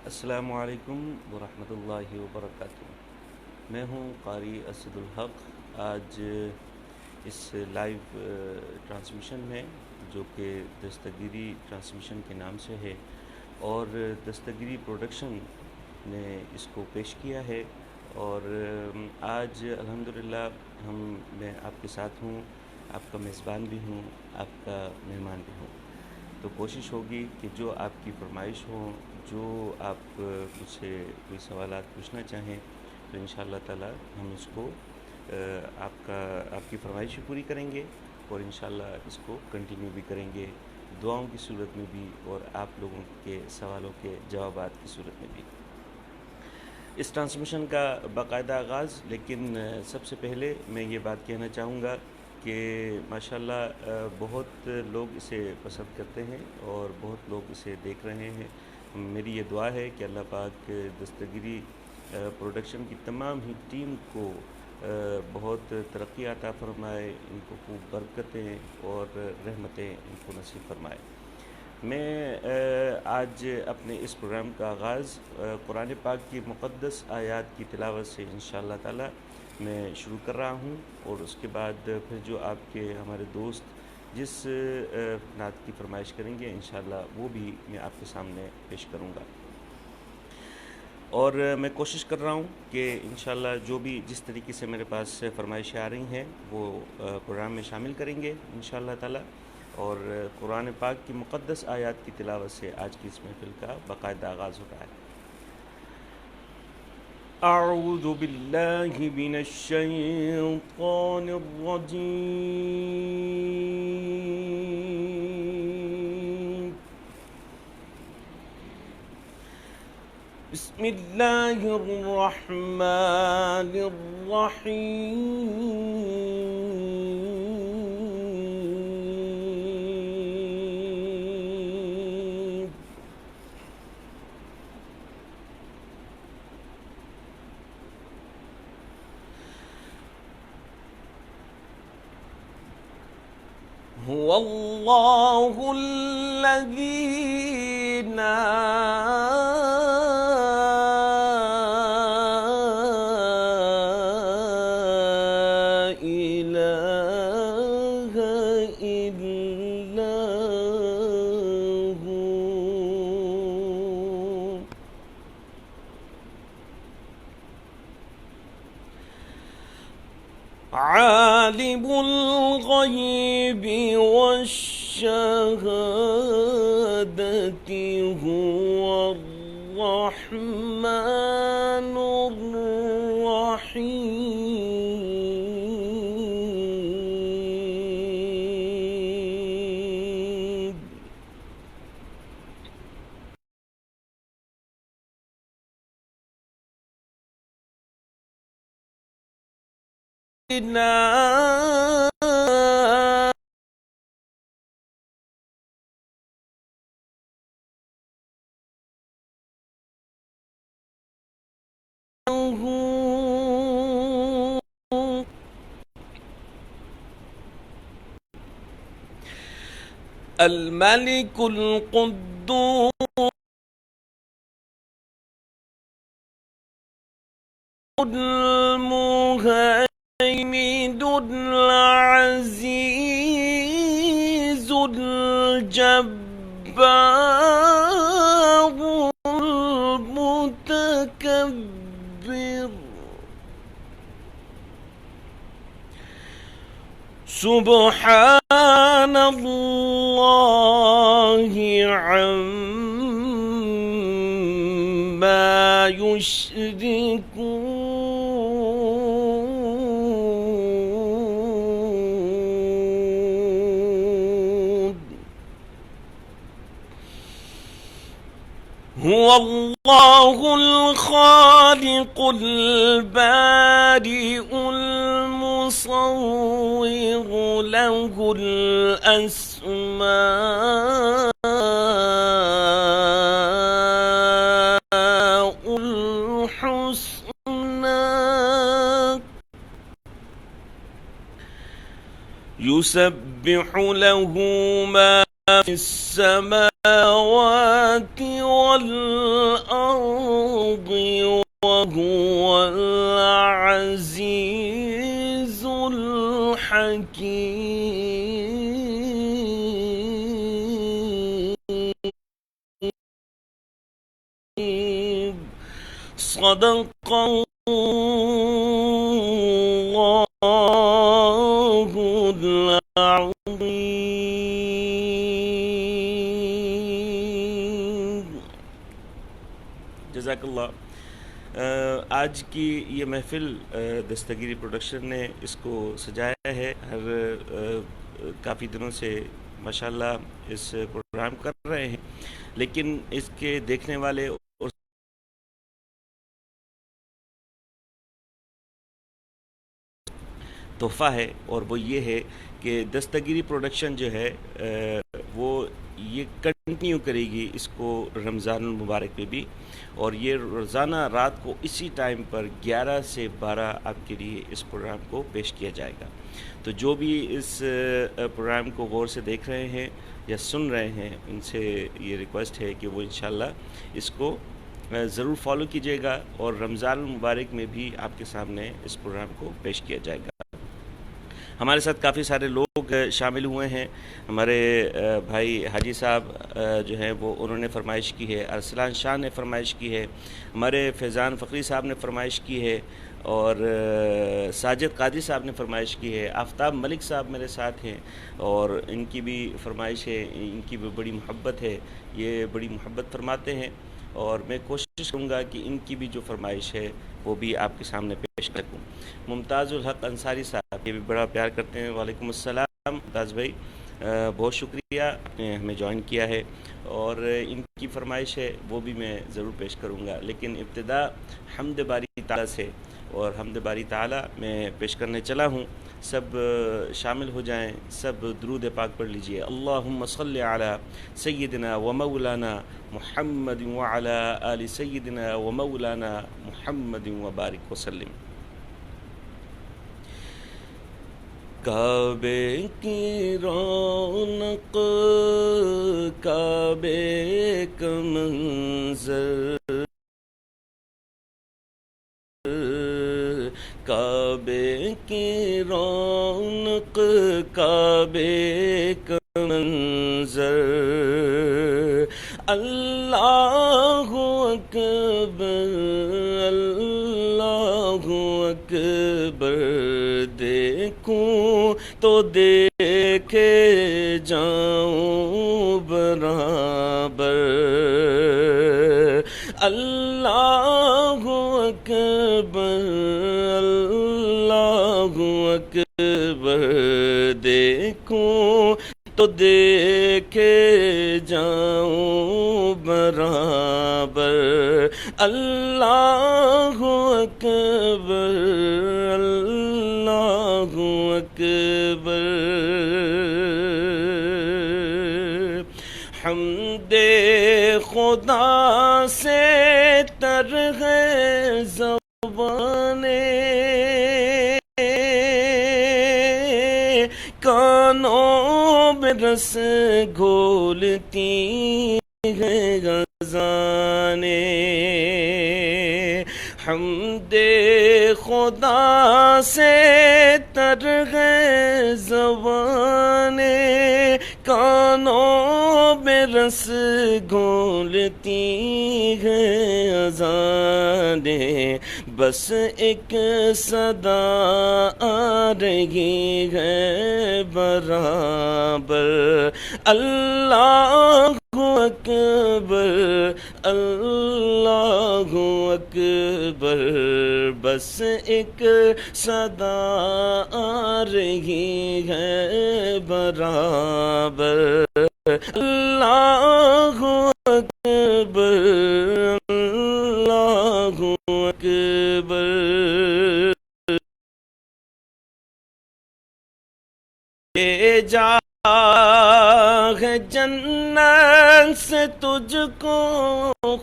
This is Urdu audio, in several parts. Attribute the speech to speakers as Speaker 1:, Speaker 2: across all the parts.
Speaker 1: السلام علیکم ورحمۃ اللہ وبرکاتہ۔ میں ہوں قاری اسد الحق۔ آج اس لائیو ٹرانسمیشن میں، جو کہ دستگیری ٹرانسمیشن کے نام سے ہے اور دستگیری پروڈکشن نے اس کو پیش کیا ہے، اور آج الحمدللہ میں آپ کے ساتھ ہوں، آپ کا میزبان بھی ہوں، آپ کا مہمان بھی ہوں۔ تو کوشش ہوگی کہ جو آپ کی فرمائش ہوں، جو آپ مجھ سے کوئی سوالات پوچھنا چاہیں، تو انشاءاللہ تعالی ہم اس کو آپ کی فرمائش بھی پوری کریں گے، اور انشاءاللہ اس کو کنٹینیو بھی کریں گے، دعاؤں کی صورت میں بھی اور آپ لوگوں کے سوالوں کے جوابات کی صورت میں بھی۔ اس ٹرانسمیشن کا باقاعدہ آغاز، لیکن سب سے پہلے میں یہ بات کہنا چاہوں گا کہ ماشاءاللہ بہت لوگ اسے پسند کرتے ہیں اور بہت لوگ اسے دیکھ رہے ہیں۔ میری یہ دعا ہے کہ اللہ پاک دستگیری پروڈکشن کی تمام ہی ٹیم کو بہت ترقی عطا فرمائے، ان کو خوب برکتیں اور رحمتیں ان کو نصیب فرمائے۔ میں آج اپنے اس پروگرام کا آغاز قرآن پاک کی مقدس آیات کی تلاوت سے انشاءاللہ تعالی میں شروع کر رہا ہوں، اور اس کے بعد پھر جو آپ کے ہمارے دوست جس نعت کی فرمائش کریں گے انشاءاللہ وہ بھی میں آپ کے سامنے پیش کروں گا، اور میں کوشش کر رہا ہوں کہ انشاءاللہ جو بھی جس طریقے سے میرے پاس فرمائشیں آ رہی ہیں وہ پروگرام میں شامل کریں گے انشاءاللہ تعالی، اور قرآن پاک کی مقدس آیات کی تلاوت سے آج کی اس محفل کا باقاعدہ آغاز ہو رہا ہے۔ اعوذ باللہ من الشیطان الرجیم، بسم اللہ الرحمن الرحیم۔ هو الله الذي لا إله إلا هو، عالم الغيب والشهادة، هو الرحمن الرحيم۔ الملك القدوس المهيمن العزيز الجبار المتكبر، سبحان الله عما يشركون۔ هو الله الخالق البارئ المصور، له الأسماء الحسنى، يسبح له ما في السماوات والأرض وهو العزيز الحكيم. صدق الله العظيم. جزاک اللہ. آج کی یہ محفل دستگیری پروڈکشن نے اس کو سجایا ہے. کافی دنوں سے ماشاءاللہ اس پروگرام کر رہے ہیں، لیکن اس کے دیکھنے والے اور تحفہ ہے، اور وہ یہ ہے کہ دستگیری پروڈکشن جو ہے وہ یہ کنٹینیو کرے گی اس کو رمضان المبارک میں بھی، اور یہ روزانہ رات کو اسی ٹائم پر 11 سے 12 آپ کے لیے اس پروگرام کو پیش کیا جائے گا. تو جو بھی اس پروگرام کو غور سے دیکھ رہے ہیں یا سن رہے ہیں، ان سے یہ ریکویسٹ ہے کہ وہ انشاءاللہ اس کو ضرور فالو کیجیے گا، اور رمضان المبارک میں بھی آپ کے سامنے اس پروگرام کو پیش کیا جائے گا. ہمارے ساتھ کافی سارے لوگ شامل ہوئے ہیں. ہمارے بھائی حاجی صاحب جو ہیں وہ انہوں نے فرمائش کی ہے، ارسلان شاہ نے فرمائش کی ہے، ہمارے فیضان فقری صاحب نے فرمائش کی ہے، اور ساجد قادری صاحب نے فرمائش کی ہے. آفتاب ملک صاحب میرے ساتھ ہیں، اور ان کی بھی فرمائش ہے. ان کی بھی بڑی محبت ہے، یہ بڑی محبت فرماتے ہیں، اور میں کوشش کروں گا کہ ان کی بھی جو فرمائش ہے وہ بھی آپ کے سامنے پیش کروں. ممتاز الحق انصاری صاحب یہ بھی بڑا پیار کرتے ہیں. وعلیکم السلام ممتاز بھائی، بہت شکریہ آپ نے ہمیں جوائن کیا ہے، اور ان کی فرمائش ہے وہ بھی میں ضرور پیش کروں گا. لیکن ابتدا حمد باری تعالیٰ سے، اور حمد باری تعالیٰ میں پیش کرنے چلا ہوں. سب شامل ہو جائیں، سب درود پاک پڑھ لیجئے. اللہم صلی علی سیدنا و مولانا محمد وعلی آل سیدنا و مولانا محمد وبارک وسلم. کعبے کی رونق، کعبے کا منظر، کعبے کی رونق، کعبے کا منظر. اللہ اکبر، اللہ اکبر، دیکھوں تو دیکھے جاؤں برابر. اللہ اکبر، اللہ اکبر، دیکھوں تو دیکھے جاؤں برابر. اللہ اکبر، اللہ اکبر. حمد خدا سے تر ہے زبانیں، کانوں میں رس گھولتی ہیں غزانیں. حمد خدا سے تر ہے زبانیں، کانوں میں رس گھولتی ہیں اذانیں. بس ایک صدا آ رہی ہے برابر. اللہ اکبر، اللہ اکبر، بس ایک صدا آ رہی ہے برابر. اللہ اکبر، اللہ اکبر. لے جا ہے جنت سے تجھ کو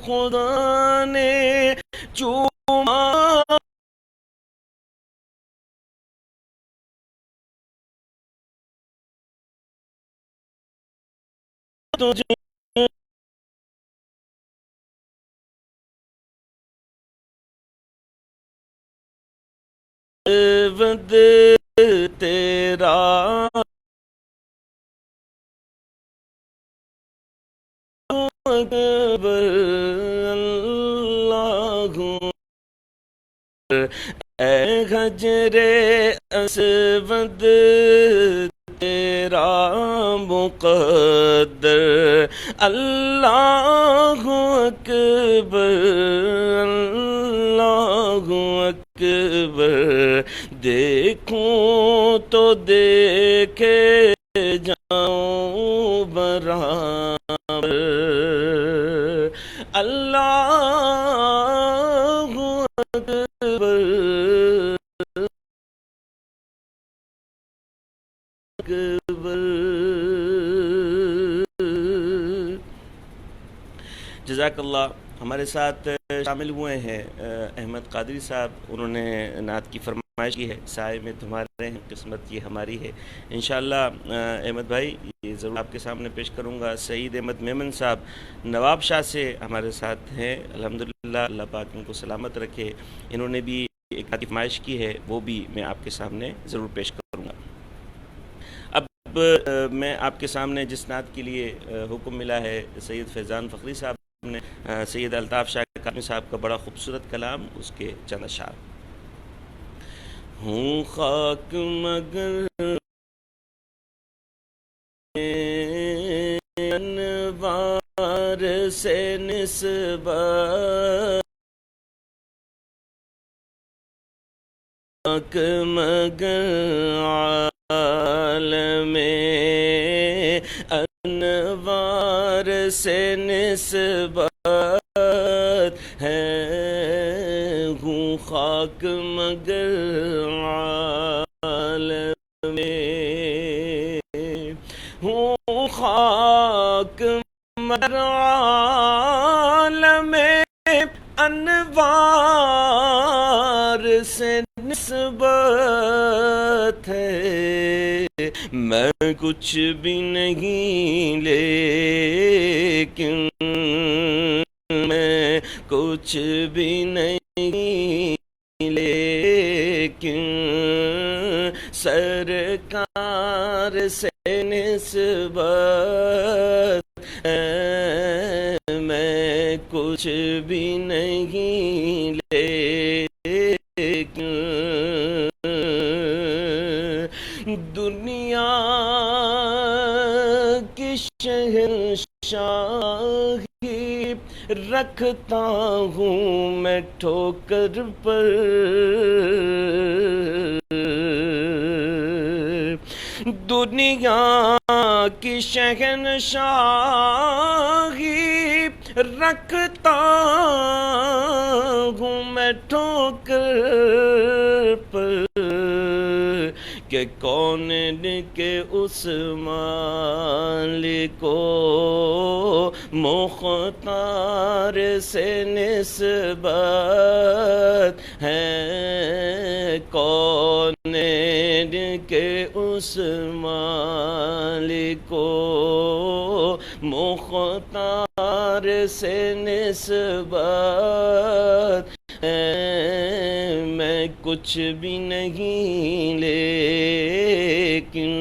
Speaker 1: خدا نے چوما، تجھ اسود تیرا اکبر اللہ اے حجر اسود تیرا مقدر اللہ اکبر اللہ اکبر دیکھوں تو دیکھے جاؤں برابر اللہ اکبر اکبر۔ جزاک اللہ۔ ہمارے ساتھ شامل ہوئے ہیں احمد قادری صاحب، انہوں نے نعت کی فرمائش کی ہے، سائے میں تمہارے ہیں قسمت یہ ہماری ہے۔ انشاءاللہ احمد بھائی یہ ضرور آپ کے سامنے پیش کروں گا۔ سعید احمد میمن صاحب نواب شاہ سے ہمارے ساتھ ہیں، الحمدللہ، اللہ پاک ان کو سلامت رکھے، انہوں نے بھی ایک نعت کی فرمائش کی ہے، وہ بھی میں آپ کے سامنے ضرور پیش کروں گا۔ اب میں آپ کے سامنے جس نعت کے لیے حکم ملا ہے سید فیضان فخری صاحب نے، سید الطاف شاہ کاظمی صاحب کا بڑا خوبصورت کلام، اس کے چند اشعار۔ ہوں خاک مگر انوار سے نسبت، خاک مگر عالم انوار سے نسبت ہے، ہوں خاک مگر عالم، ہوں خاک مگر عالم انوار سے نسبت ہے، میں کچھ بھی نہیں لیکن میں کچھ بھی نہیں لیکن سرکار سے نسبت ہے، میں کچھ بھی نہیں لیکن دنیا کی شہنشاہی رکھتا ہوں میں ٹھوکر پر، دنیا کی شہنشاہی رکھتا ہوں میں ٹھوکر پر، کہ کون کے اس مالک کو مختار سے نسبت ہے، کون کے اس مالک کو مختار سے نسبت ہے، میں کچھ بھی نہیں لیکن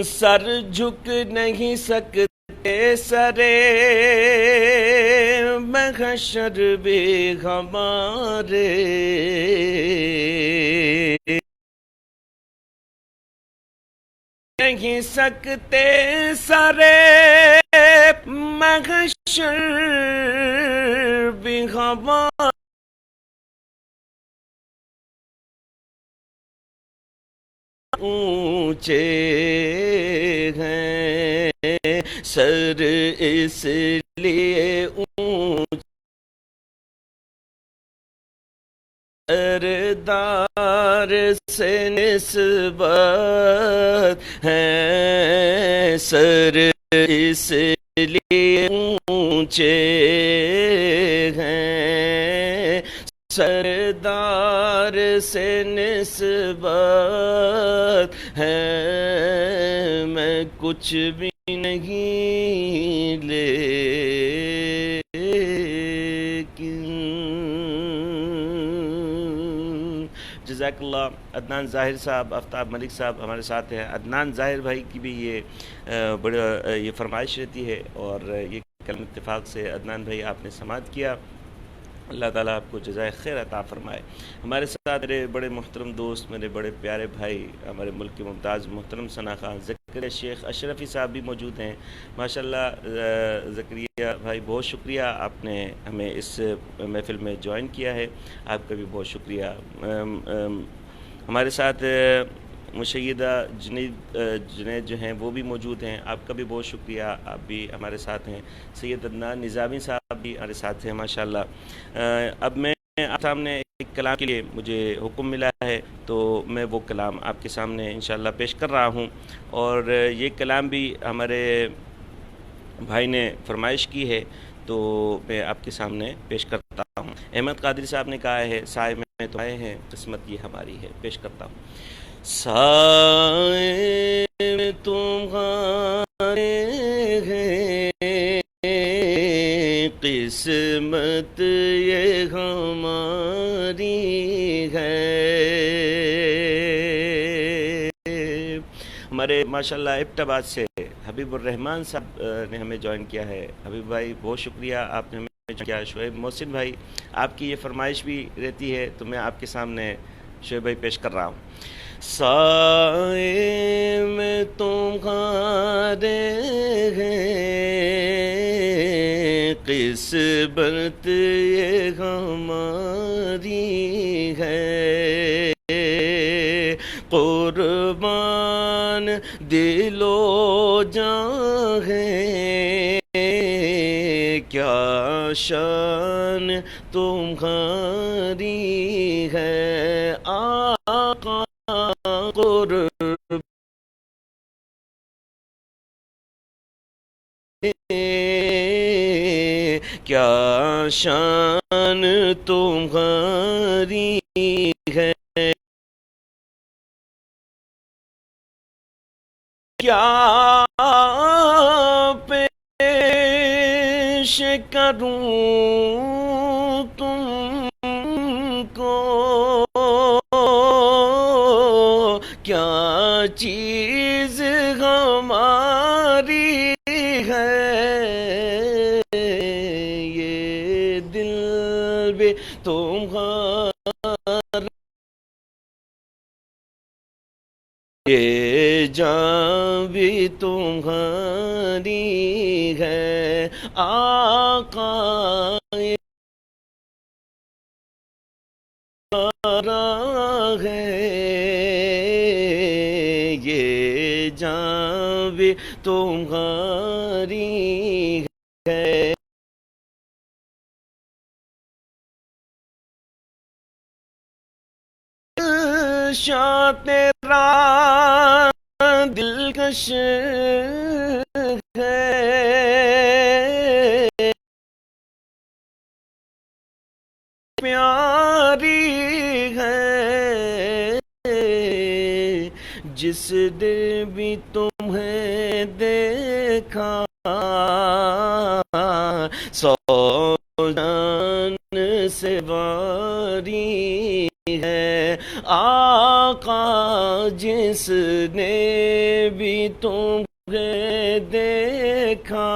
Speaker 1: سر جھک نہیں سکتے سرے محشر بھی ہمارے، نہیں سکتے سرے محشر بھی ہمارے، اونچے ہیں سر اس لیے اونچے، سردار سے نسبت ہے، سر اس لیے اونچے ہیں، سردار سے نسبت ہے، میں کچھ بھی نہیں لیکن جزاک اللہ. عدنان ظاہر صاحب، آفتاب ملک صاحب ہمارے ساتھ ہیں. عدنان ظاہر بھائی کی بھی یہ فرمائش رہتی ہے، اور یہ کلم اتفاق سے عدنان بھائی آپ نے سماعت کیا. اللہ تعالیٰ آپ کو جزائے خیر عطا فرمائے. ہمارے ساتھ میرے بڑے محترم دوست، میرے بڑے پیارے بھائی، ہمارے ملک کے ممتاز محترم ثنا خان زکریا شیخ اشرفی صاحب بھی موجود ہیں. ماشاءاللہ زکریا بھائی بہت شکریہ، آپ نے ہمیں اس محفل میں جوائن کیا ہے، آپ کا بھی بہت شکریہ. ہمارے ساتھ مشیدہ جنید جو ہیں وہ بھی موجود ہیں، آپ کا بھی بہت شکریہ، آپ بھی ہمارے ساتھ ہیں. سید عدنان نظامی صاحب بھی ہمارے ساتھ ہیں ماشاءاللہ. اب میں آپ سامنے ایک کلام کے لیے مجھے حکم ملا ہے، تو میں وہ کلام آپ کے سامنے انشاءاللہ پیش کر رہا ہوں. اور یہ کلام بھی ہمارے بھائی نے فرمائش کی ہے، تو میں آپ کے سامنے پیش کرتا ہوں. احمد قادری صاحب نے کہا ہے، سائے میں تو آئے ہیں، قسمت یہ ہماری ہے. پیش کرتا ہوں. سائے میں تمہارے ہیں، قسمت یہ ہماری ہے. ہمارے ماشاءاللہ ابٹاباد سے حبیب الرحمان صاحب نے ہمیں جوائن کیا ہے. حبیب بھائی بہت شکریہ، آپ نے ہمیں جوائن کیا. شعیب محسن بھائی، آپ کی یہ فرمائش بھی رہتی ہے، تو میں آپ کے سامنے شعیب بھائی پیش کر رہا ہوں. سائے میں تمہارے ہیں، قسمت یہ ہماری ہے. قربان دل و جاں ہے، کیا شان تمہاری ہے. آقا قربان کیا شان تمہاری ہے. کیا پیش کروں تم کو، کیا چیز ہماری ہے. یہ دل بھی تمہارا، یہ جان بھی تمہاری ہے. آقا ہمارا ہے، یہ جان بھی تمہاری ہے. شاہ تیرا دلکش ہے، پیاری ہے. جس نے بھی تمہیں دیکھا، سو جان سے باری ہے. آقا جس نے بھی تمہیں دیکھا،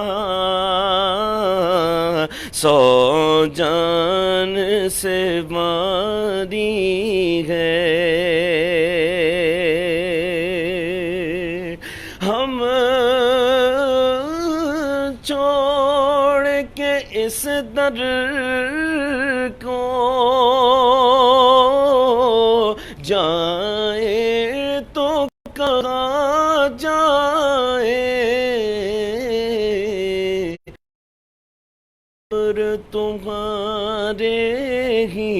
Speaker 1: سو جان سے باری ہے. ہم چھوڑ کے اس در کو جائے تو کہاں جائے، اور تمہارے ہی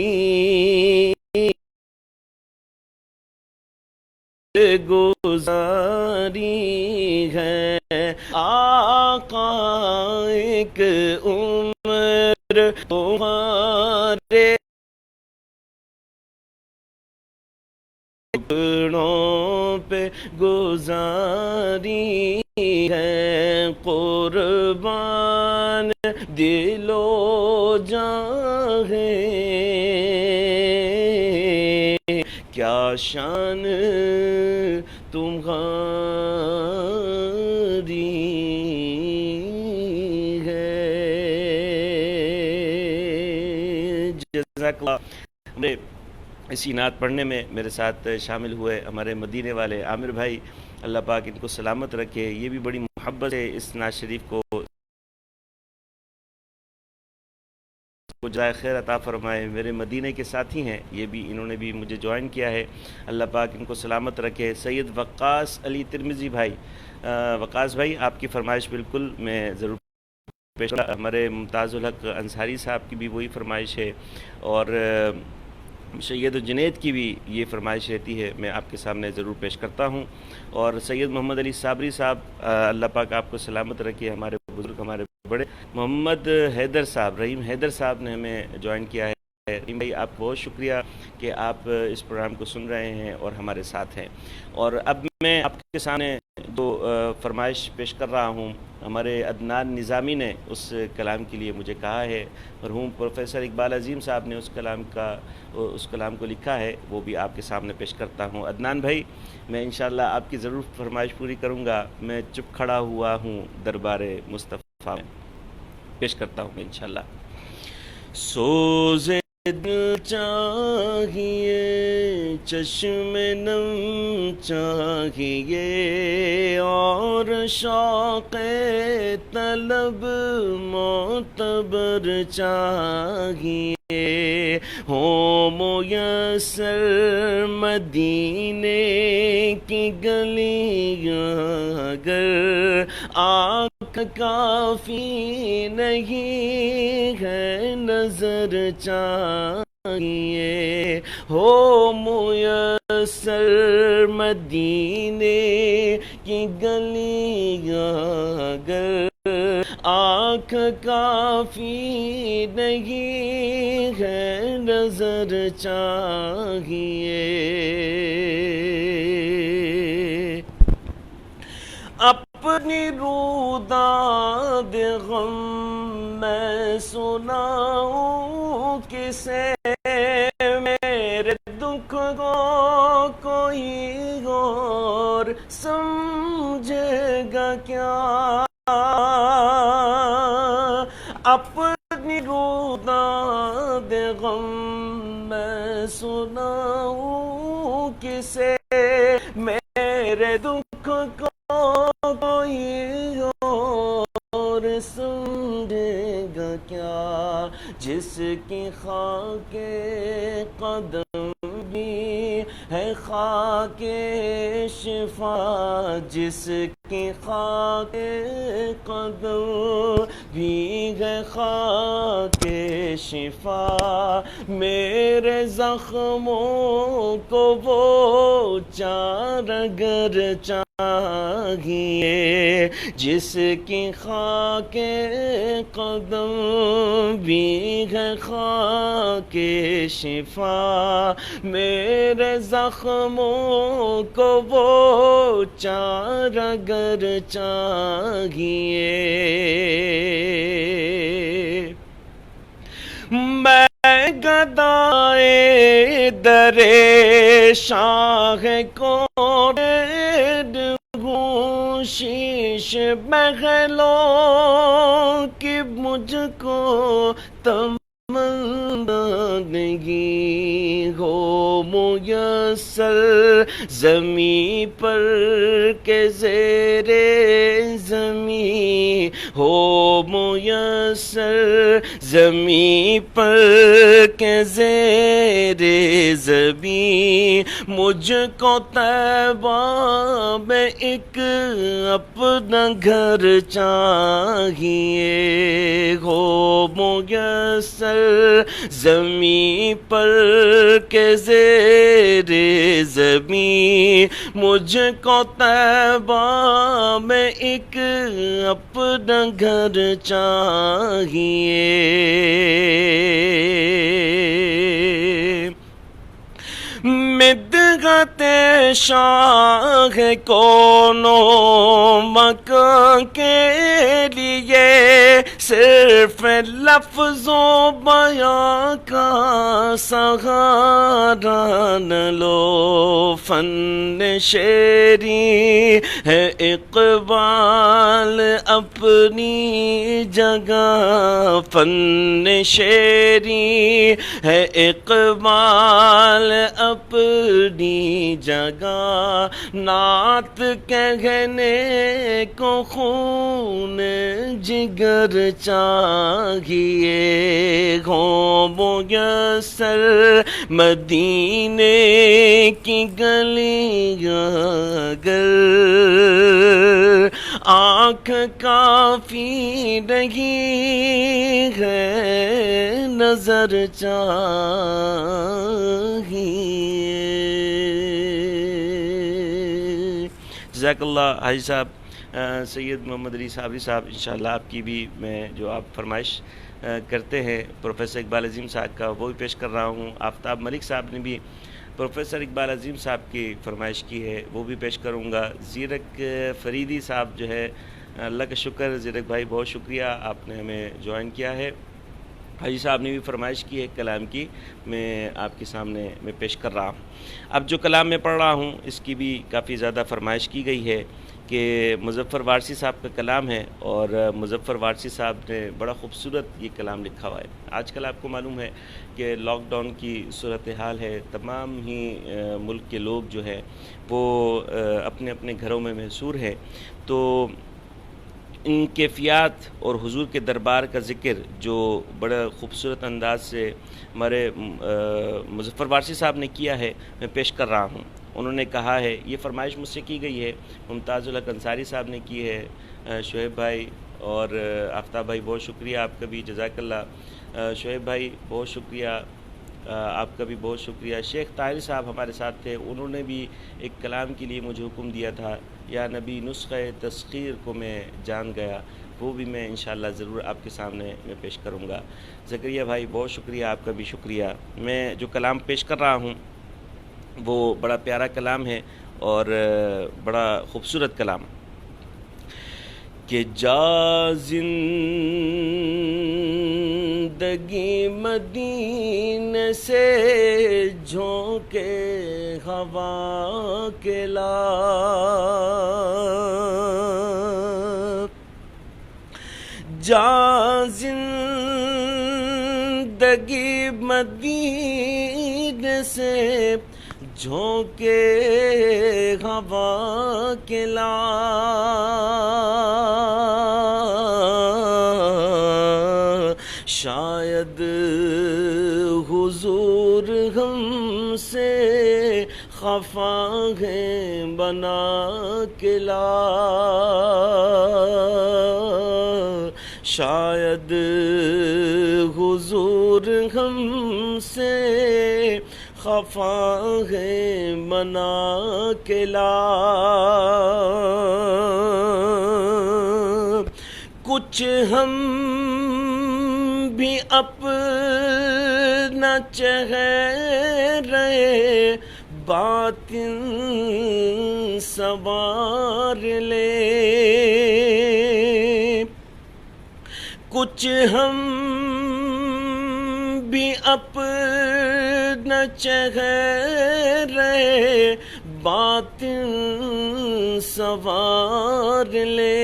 Speaker 1: گزاری ہے. آقا ایک عمر تمہارے ٹکڑوں پہ گزاری ہے. قربان دل و جاں ہے، کیا شان تمہاری ہے. جزاک اللہ. اسی نعت پڑھنے میں میرے ساتھ شامل ہوئے ہمارے مدینے والے عامر بھائی، اللہ پاک ان کو سلامت رکھے. یہ بھی بڑی محبت سے اس نعت شریف کو جزائے خیر عطا فرمائے. میرے مدینے کے ساتھی ہیں، یہ بھی انہوں نے بھی مجھے جوائن کیا ہے. اللہ پاک ان کو سلامت رکھے. سید وقاص علی ترمذی بھائی، وقاص بھائی آپ کی فرمائش بالکل میں ضرور پیش کروں. ہمارے ممتاز الحق انصاری صاحب کی بھی وہی فرمائش ہے، اور سید جنید کی بھی یہ فرمائش رہتی ہے، میں آپ کے سامنے ضرور پیش کرتا ہوں. اور سید محمد علی صابری صاحب، اللہ پاک آپ کو سلامت رکھے. ہمارے بزرگ، ہمارے بڑے محمد حیدر صاحب، رحیم حیدر صاحب نے ہمیں جوائن کیا ہے. رحیم بھائی آپ بہت شکریہ کہ آپ اس پروگرام کو سن رہے ہیں اور ہمارے ساتھ ہیں. اور اب میں آپ کے سامنے جو فرمائش پیش کر رہا ہوں، ہمارے عدنان نظامی نے اس کلام کے لیے مجھے کہا ہے. مرحوم پروفیسر اقبال عظیم صاحب نے اس کلام کو لکھا ہے، وہ بھی آپ کے سامنے پیش کرتا ہوں. عدنان بھائی، میں انشاءاللہ آپ کی ضرور فرمائش پوری کروں گا. میں چپ کھڑا ہوا ہوں دربار مصطفیٰ میں، پیش کرتا ہوں میں انشاءاللہ. سوز دل چاہیے، چشم نم چاہیے، اور شوق طلب معتبر چاہیے. ہو میسر مدینے کی گلیاں اگر آنکھ کافی نہیں ہے، نظر چاہیے. ہو میسر مدینے کی گلیاں اگر آنکھ کافی نہیں ہے، نظر چاہیے. اپنی روداد غم میں سناؤں کسے، میرے دکھ کو کوئی اور سمجھے گا کیا. اپنی روداد غم میں سناؤں کسے، میرے دکھ کو کوئی اور سمجھے گا کیا. جس کی خاک قدم بھی ہے خاک شفا، جس کی خاک قدم بھی ہے خاک شفا، میرے زخموں کو وہ چارگر چاہیے. جس کی خاک قدم بھی ہے خاک شفا، میرے زخموں کو وہ چارگر چاہیے. میں گدائے در شاہ کو ہوں، شیش محلوں کی مجھ کو تمنا نہیں. ہو میسر زمین پر کے زیر زمین، ہو میسر زمین پر کے زیر زمین، مجھ کو طیبہ میں ایک اپنا گھر چاہیے. ہو میسر زمین پر کے زیر زمین، مجھ کو طیبہ میں ایک اپنا گھر چاہیے. مدحت شاہ کونوں مکان کے لیے صرف صرف لفظوں بیاں کا سہارا نہ لو، فن شعری ہے اقبال اپنی جگہ، فن شعری ہے اقبال اپنی جگہ، نعت کہنے کو خون جگر چاہیے، ہو میسر مدینے کی گلیاں اگر، آنکھ کافی نہیں ہے نظر چاہیے۔ جزاک اللہ حاجی صاحب سید محمد علی صابری صاحب، انشاءاللہ آپ کی بھی میں جو آپ فرمائش کرتے ہیں پروفیسر اقبال عظیم صاحب کا وہ بھی پیش کر رہا ہوں۔ آفتاب ملک صاحب نے بھی پروفیسر اقبال عظیم صاحب کی فرمائش کی ہے، وہ بھی پیش کروں گا۔ زیرک فریدی صاحب جو ہے، اللہ کا شکر زیرک بھائی، بہت شکریہ آپ نے ہمیں جوائن کیا ہے۔ حاجی صاحب نے بھی فرمائش کی ہے کلام کی، میں آپ کے سامنے میں پیش کر رہا ہوں۔ اب جو کلام میں پڑھ رہا ہوں اس کی بھی کافی زیادہ فرمائش کی گئی ہے کہ مظفر وارثی صاحب کا کلام ہے، اور مظفر وارثی صاحب نے بڑا خوبصورت یہ کلام لکھا ہوا ہے۔ آج کل آپ کو معلوم ہے کہ لاک ڈاؤن کی صورتحال ہے، تمام ہی ملک کے لوگ جو ہے وہ اپنے اپنے گھروں میں محصور ہیں، تو ان کیفیات اور حضور کے دربار کا ذکر جو بڑا خوبصورت انداز سے ہمارے مظفر وارثی صاحب نے کیا ہے، میں پیش کر رہا ہوں۔ انہوں نے کہا ہے، یہ فرمائش مجھ سے کی گئی ہے، ممتاز الحق انصاری صاحب نے کی ہے، شعیب بھائی اور آفتاب بھائی بہت شکریہ آپ کا بھی، جزاک اللہ۔ شعیب بھائی بہت شکریہ آپ کا بھی، بہت شکریہ۔ شیخ طاہر صاحب ہمارے ساتھ تھے، انہوں نے بھی ایک کلام کے لیے مجھے حکم دیا تھا، یا نبی نسخہ تسخیر کو میں جان گیا، وہ بھی میں انشاءاللہ ضرور آپ کے سامنے میں پیش کروں گا۔ زکریا بھائی بہت شکریہ آپ کا بھی شکریہ۔ میں جو کلام پیش کر رہا ہوں وہ بڑا پیارا کلام ہے اور بڑا خوبصورت کلام، کہ جا زندگی مدینے سے جھونکے ہوا کے لا، جا زندگی مدینے سے جھونکے ہوا کے لا، شاید حضور ہم سے خفا ہے بنا کے لا، شاید حضور ہم سے خفا ہے بنا کے لا، کچھ ہم بھی اپنا چہرے باطن سوار لے، کچھ ہم بھی اپنا چہرے باطن سوار لے،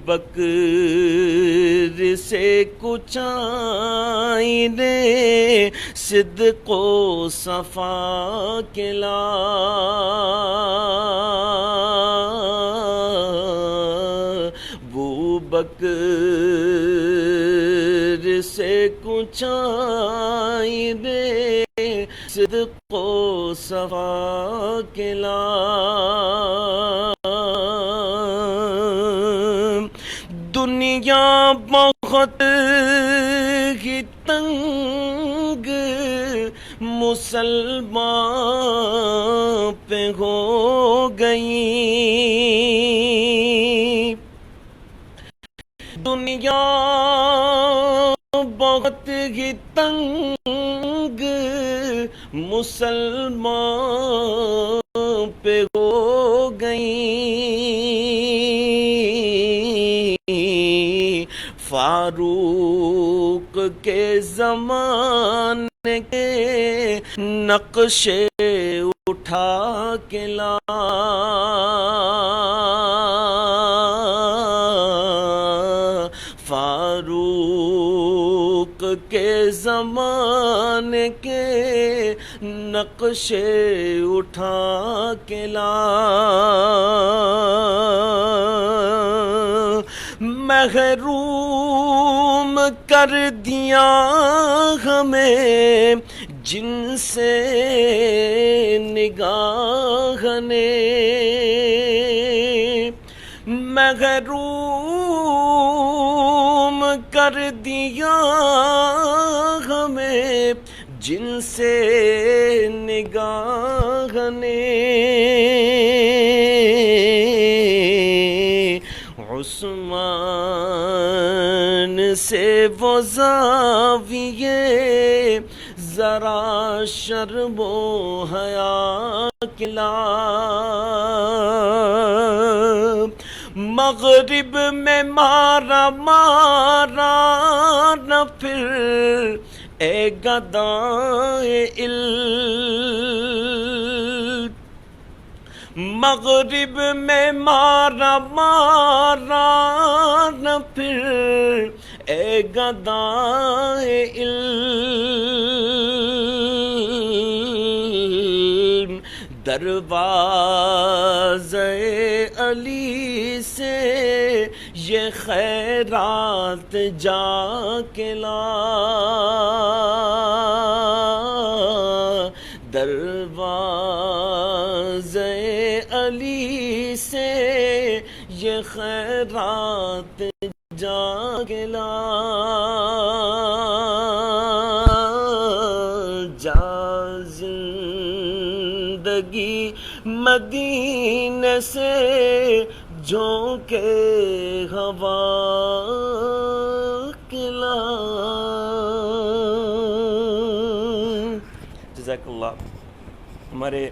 Speaker 1: بکر سے کچھ آئینے صدق و صفا کے لا، بکر سے کچھ آئینے صدق و صفا کے لا، دنیا بہت ہی تنگ مسلمان پہ ہو گئی، دنیا بہت ہی تنگ مسلمان پہ ہو گئی، فاروق کے زمانے کے نقشے اٹھا کے لا، فاروق کے زمانے کے نقشے اٹھا کے لا، محروم کر دیا ہمیں جن سے نگاہ نے، محروم کر دیا ہمیں جن سے نگاہ نے، عثمان سے وہ زاویے ذرا شرم و حیا کلا، مغرب میں مارا نہ پھر اے گدائے علم، مغرب میں مارا نہ پھر اے گدائے علم، دروازے علی سے یہ خیرات جا کے لا، دروازے علی سے یہ خیرات جا کے لا، جا زندگی مدینے سے جھونکے ہوا کلا۔ جزاک اللہ۔ ہمارے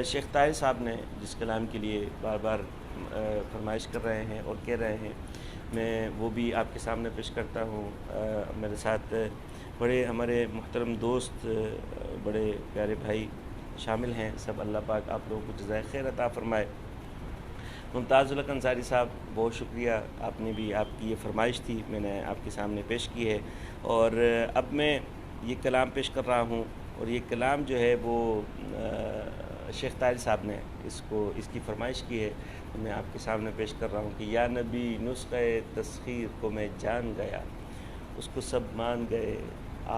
Speaker 1: شیخ طاہر صاحب نے جس کلام کے لیے بار بار فرمائش کر رہے ہیں اور کہہ رہے ہیں، میں وہ بھی آپ کے سامنے پیش کرتا ہوں۔ میرے ساتھ بڑے ہمارے محترم دوست، بڑے پیارے بھائی شامل ہیں، سب اللہ پاک آپ لوگوں کو جزائے خیر عطا فرمائے۔ ممتاز الحق انصاری صاحب، بہت شکریہ، آپ نے بھی، آپ کی یہ فرمائش تھی، میں نے آپ کے سامنے پیش کی ہے، اور اب میں یہ کلام پیش کر رہا ہوں، اور یہ کلام جو ہے وہ شیخ طاہر صاحب نے اس کی فرمائش کی ہے، تو میں آپ کے سامنے پیش کر رہا ہوں کہ یا نبی نسخہ تسخیر کو میں جان گیا، اس کو سب مان گئے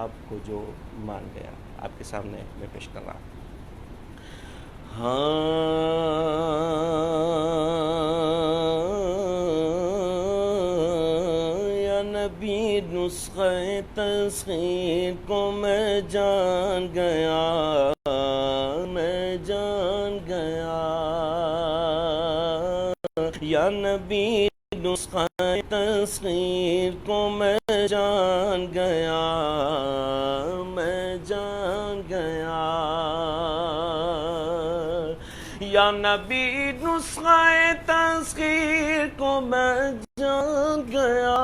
Speaker 1: آپ کو جو مان گیا۔ آپ کے سامنے میں پیش کر رہا ہوں۔ یا نبی نسخہ تسخیر کو میں جان گیا، میں جان گیا، یا نبی نسخہ تسخیر کو میں جان گیا، میں جان گیا، یا نبی نسخہ تسخیر کو میں جان گیا،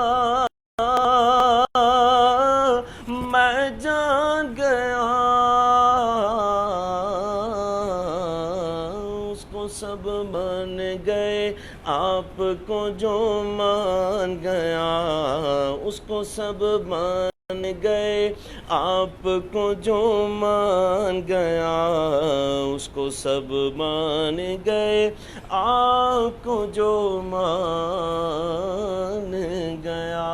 Speaker 1: میں جان گیا، اس کو سب مان گئے آپ کو جو مان گیا، اس کو سب مان گئے آپ کو جو مان گیا، اس کو سب مان گئے آپ کو جو مان گیا۔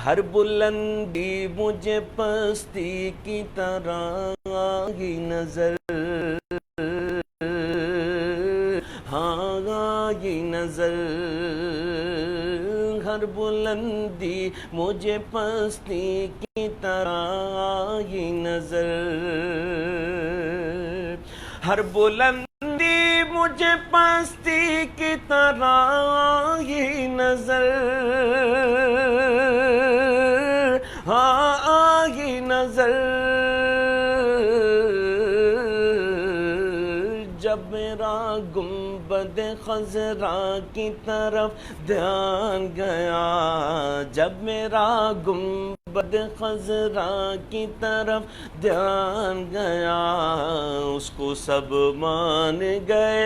Speaker 1: ہر بلندی مجھے پستی کی طرح آئی نظر، ہاں آئی نظر، ہر بلندی مجھے پستی کی طرح آئی نظر، ہر بلندی مجھے پستی کی طرح آئی نظر، ہاں آئی نظر جب میرا گنبد خضرا کی طرف دھیان گیا، جب میرا گنبد خضرا کی طرف دھیان گیا، اس کو سب مان گئے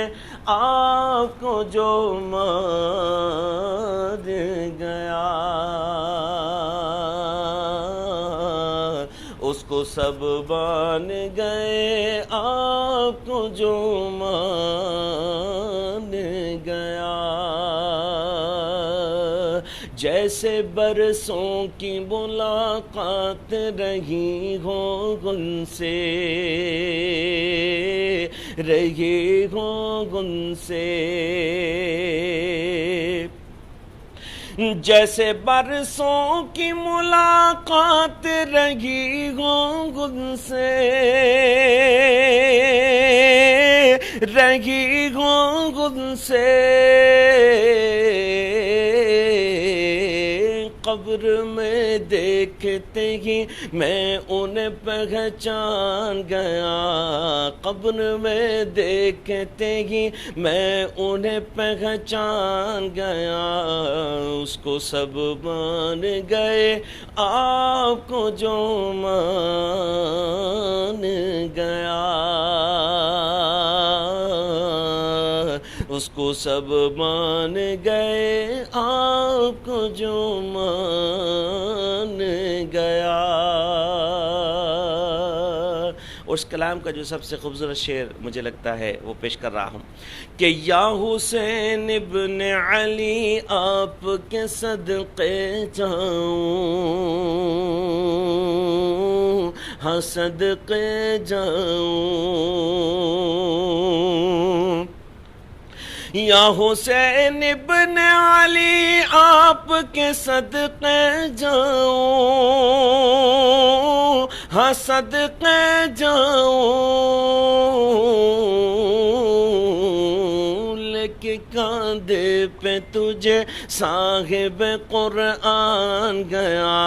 Speaker 1: آپ کو جو مان گیا، اس کو سب مان گئے آپ کو جو مان گیا۔ جیسے برسوں کی ملاقات رہی ہو ان سے، رہی ہو ان سے، جیسے برسوں کی ملاقات رہی ہو ان سے، رہی ہو ان سے، قبر میں دیکھتے ہی میں انہیں پہچان گیا، قبر میں دیکھتے ہی میں انہیں پہچان گیا، اس کو سب مان گئے آپ کو جو مان گیا، اس کو سب مان گئے آپ کو جو مان گیا۔ اس کلام کا جو سب سے خوبصورت شعر مجھے لگتا ہے وہ پیش کر رہا ہوں کہ یا حسین ابن علی آپ کے صدقے جاؤں، ہاں صدقے جاؤں، یا حسین ابن علی آپ کے صدقے جاؤں، ہاں صدقے جاؤں، لے کے کاندھے پہ تجھے صاحب قرآن گیا،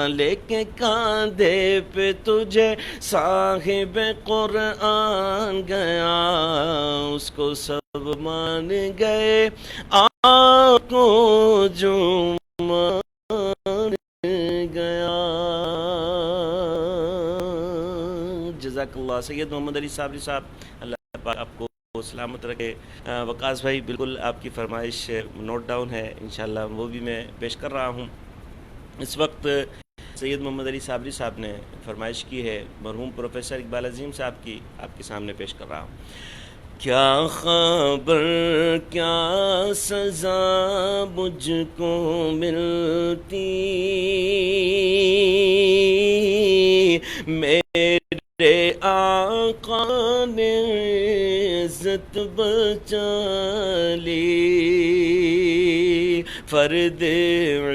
Speaker 1: لے کے کاندھے پہ تجھے صاحب قرآن گیا، اس کو سب مان گئے آپ کو جو مان گیا۔ جزاک اللہ سید محمد علی صابری صاحب، اللہ پاک آپ کو سلامت رکھے۔ وقاص بھائی بالکل آپ کی فرمائش نوٹ ڈاؤن ہے، انشاءاللہ وہ بھی میں پیش کر رہا ہوں۔ اس وقت سید محمد علی صابری صاحب نے فرمائش کی ہے مرحوم پروفیسر اقبال عظیم صاحب کی، آپ کے سامنے پیش کر رہا ہوں۔ کیا خبر کیا سزا مجھ کو ملتی، میرے آقا نے عزت بچا لی، فرد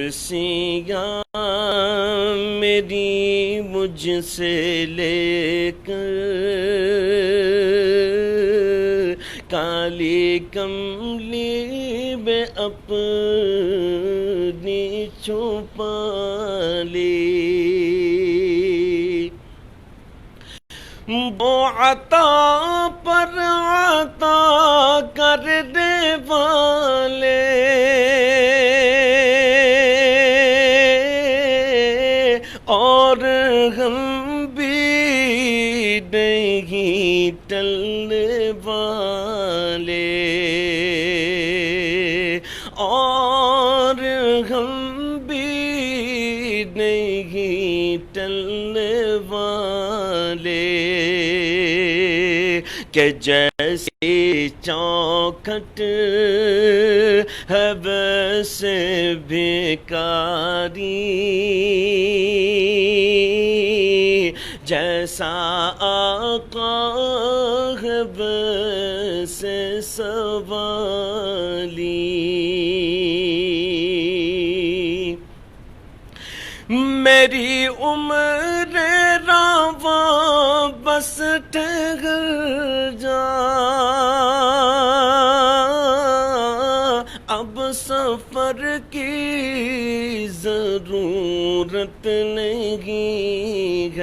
Speaker 1: عصیان میری مجھ سے لے کر، کالی کملی میں اپنی چھپا لی، وہ عطا پر عطا کرنے والے، اور ہم بھی نہیں ٹلنے والے، اور ہم بھی نہیں ٹلنے والے، کہ جیسے چوکھٹ ہے ویسے بھیکاری، جیسا آقا ہے ویسے سوالی، میری عمر رواں بس ٹھہر جا، اب سفر کی ضرورت نہیں ہے،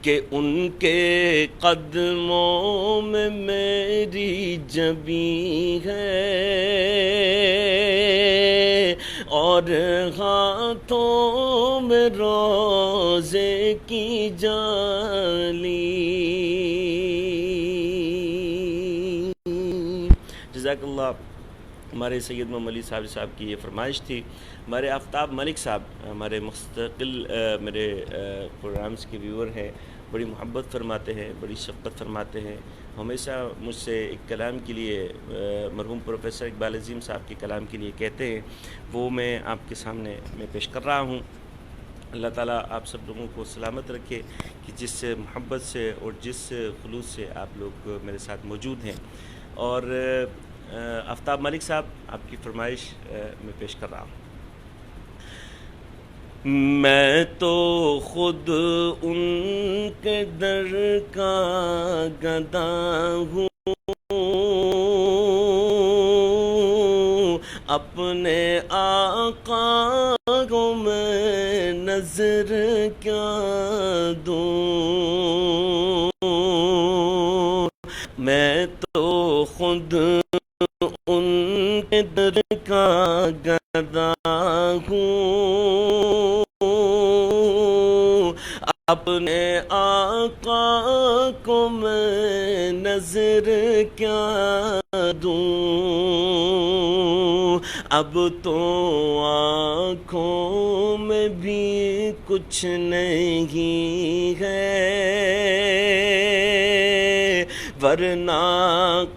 Speaker 1: کہ ان کے قدموں میں میری جبی ہے اور ہاتھوں میں روزے کی جالی۔ جزاک اللہ۔ ہمارے سید محمد علی صاحب کی یہ فرمائش تھی۔ ہمارے آفتاب ملک صاحب ہمارے مستقل میرے پروگرامز کے ویور ہیں، بڑی محبت فرماتے ہیں، بڑی شفقت فرماتے ہیں۔ ہمیشہ مجھ سے ایک کلام کے لیے مرحوم پروفیسر اقبال عظیم صاحب کے کلام کے لیے کہتے ہیں، وہ میں آپ کے سامنے میں پیش کر رہا ہوں۔ اللہ تعالیٰ آپ سب لوگوں کو سلامت رکھے کہ جس محبت سے اور جس خلوص سے آپ لوگ میرے ساتھ موجود ہیں۔ اور آفتاب ملک صاحب آپ کی فرمائش میں پیش کر رہا ہوں۔ میں تو خود ان کے در کا گدا ہوں، اپنے آقا کو میں نظر کیا دوں۔ میں تو خود ان کے در کا گدا ہوں، اپنے آقا کو میں نظر کیا دوں۔ اب تو آنکھوں میں بھی کچھ نہیں ہے، ورنہ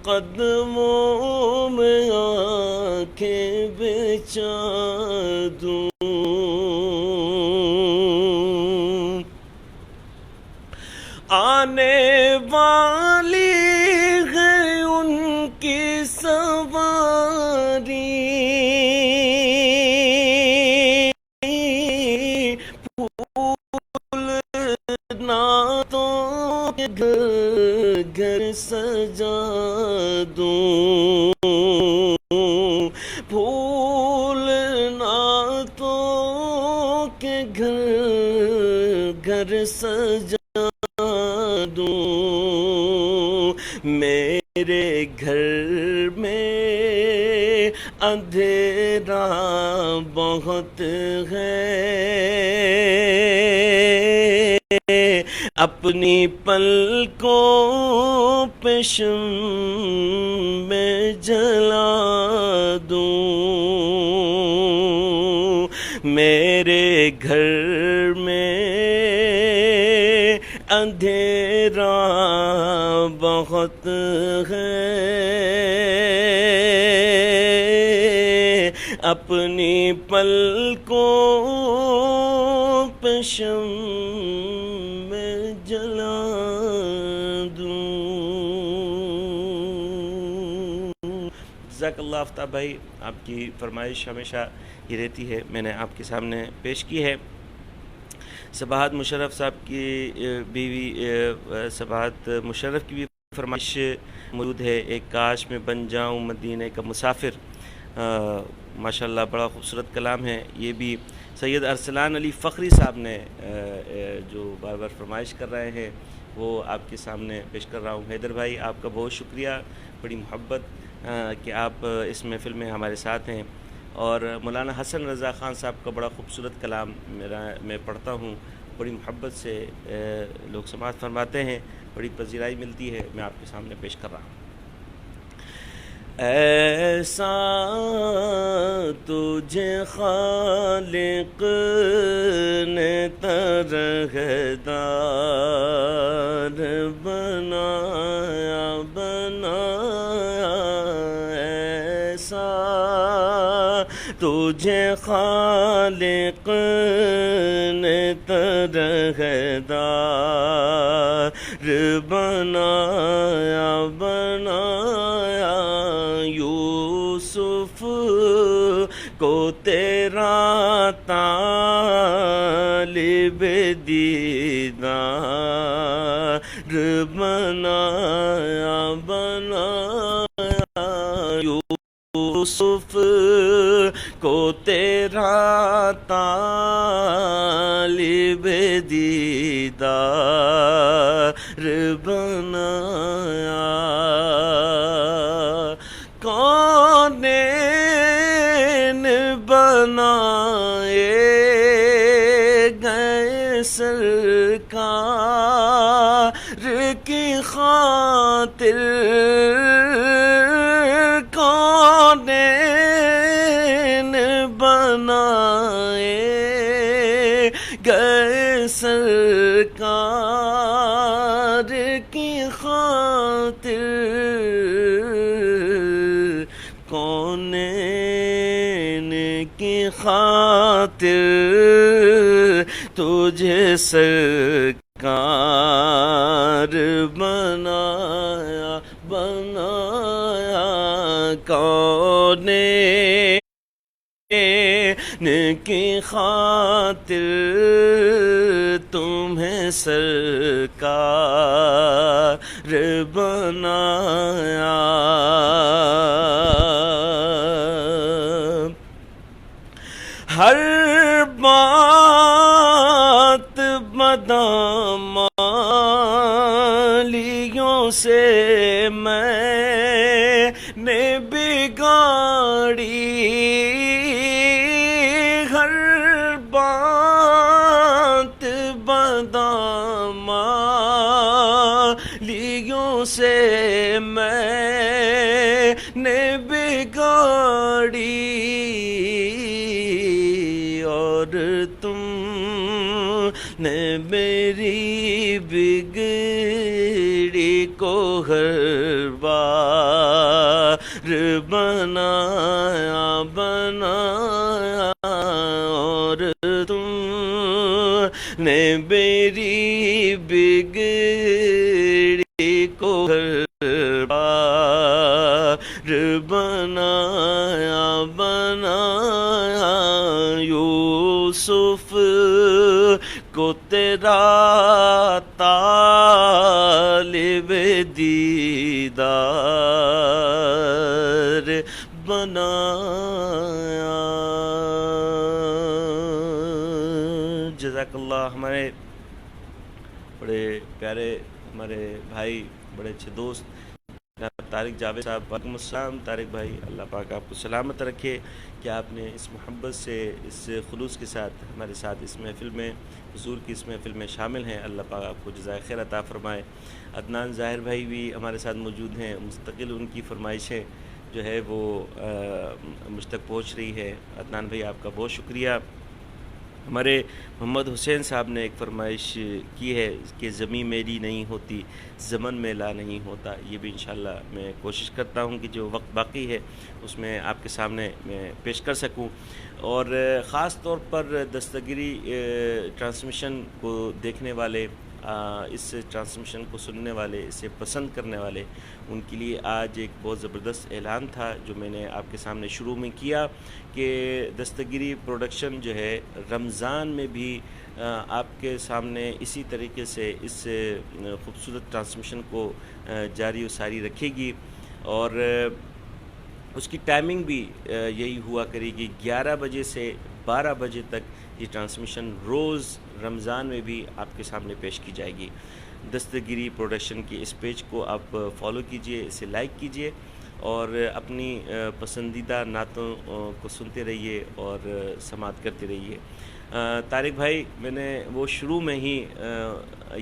Speaker 1: قدموں میں آنکھیں بچا دوں۔ آنے والی ہے ان کی سواری، پھول نعتوں کے گھر گھر سجا دوں، پھول نعتوں کے گھر گھر سجا دوں۔ میرے گھر میں اندھیرا بہت ہے، اپنی پلکوں پہ میں جلا دوں۔ میرے گھر میں اندھیرا بہت ہے، اپنی پلکوں پہ میں جلا دوں۔ جزاک اللہ آفتاب بھائی، آپ کی فرمائش ہمیشہ یہ رہتی ہے، میں نے آپ کے سامنے پیش کی ہے۔ سباحت مشرف صاحب کی بیوی سباحت مشرف کی بھی فرمائش موجود ہے، ایک کاش میں بن جاؤں مدینے کا مسافر۔ ماشاءاللہ بڑا خوبصورت کلام ہے یہ بھی۔ سید ارسلان علی فخری صاحب نے جو بار بار فرمائش کر رہے ہیں وہ آپ کے سامنے پیش کر رہا ہوں۔ حیدر بھائی آپ کا بہت شکریہ، بڑی محبت کہ آپ اس محفل میں ہمارے ساتھ ہیں۔ اور مولانا حسن رضا خان صاحب کا بڑا خوبصورت کلام میں پڑھتا ہوں، بڑی محبت سے لوگ سماعت فرماتے ہیں، بڑی پذیرائی ملتی ہے، میں آپ کے سامنے پیش کر رہا ہوں۔ ایسا تجھے خالق نے طرح دار بنایا ایسا تجھے خالق نے طرح دار بنایا یوسف کو تیرا طالب دیدار بنایا یوسف یوسف کو تیرا طالب دیدار بنایا، کونین بنائے گئے سرکار کی خاطر، کونین بنائے گئے سرکار کی خاطر، کونین کی خاطر تجھے سرکار بنایا، بنایا، کونین کی خاطر تمہیں سرکار بنایا۔ ہر بات بدعمالیوں سے میں نے بگاڑی، ہر بات بدعمالیوں سے میں نے بگاڑی، اور تم نے میری بگڑی کو ہر بار بنایا، بنایا، اور تم نے میری بگڑی کو ہر بار بنایا، بنایا، یوسف کو تیرا طالب دیدار بنایا۔ جزاک اللہ۔ ہمارے بڑے پیارے ہمارے بھائی، بڑے اچھے دوست طارق جاوید صاحب، وعلیکم السلام طارق بھائی، اللہ پاک آپ کو سلامت رکھے کہ آپ نے اس محبت سے، اس خلوص کے ساتھ ہمارے ساتھ اس محفل میں، حضور کی اس محفل میں شامل ہیں۔ اللہ پاک آپ کو جزائے خیر عطا فرمائے۔ عدنان ظاہر بھائی بھی ہمارے ساتھ موجود ہیں، مستقل ان کی فرمائشیں جو ہے وہ مجھ تک پہنچ رہی ہے۔ عدنان بھائی آپ کا بہت شکریہ۔ ہمارے محمد حسین صاحب نے ایک فرمائش کی ہے کہ زمین میری نہیں ہوتی، زمن میلا نہیں ہوتا۔ یہ بھی انشاءاللہ میں کوشش کرتا ہوں کہ جو وقت باقی ہے اس میں آپ کے سامنے میں پیش کر سکوں، اور خاص طور پر دستگیری ٹرانسمیشن کو دیکھنے والے، اس ٹرانسمیشن کو سننے والے، اسے پسند کرنے والے، ان کے لیے آج ایک بہت زبردست اعلان تھا جو میں نے آپ کے سامنے شروع میں کیا کہ دستگیری پروڈکشن جو ہے رمضان میں بھی آپ کے سامنے اسی طریقے سے اس خوبصورت ٹرانسمیشن کو جاری و ساری رکھے گی، اور اس کی ٹائمنگ بھی یہی ہوا کرے گی، 11 بجے سے 12 بجے تک یہ ٹرانسمیشن روز رمضان میں بھی آپ کے سامنے پیش کی جائے گی۔ دستگیری پروڈکشن کی اس پیج کو آپ فالو کیجئے، اسے لائک کیجئے، اور اپنی پسندیدہ نعتوں کو سنتے رہیے اور سماعت کرتے رہیے۔ طارق بھائی، میں نے وہ شروع میں ہی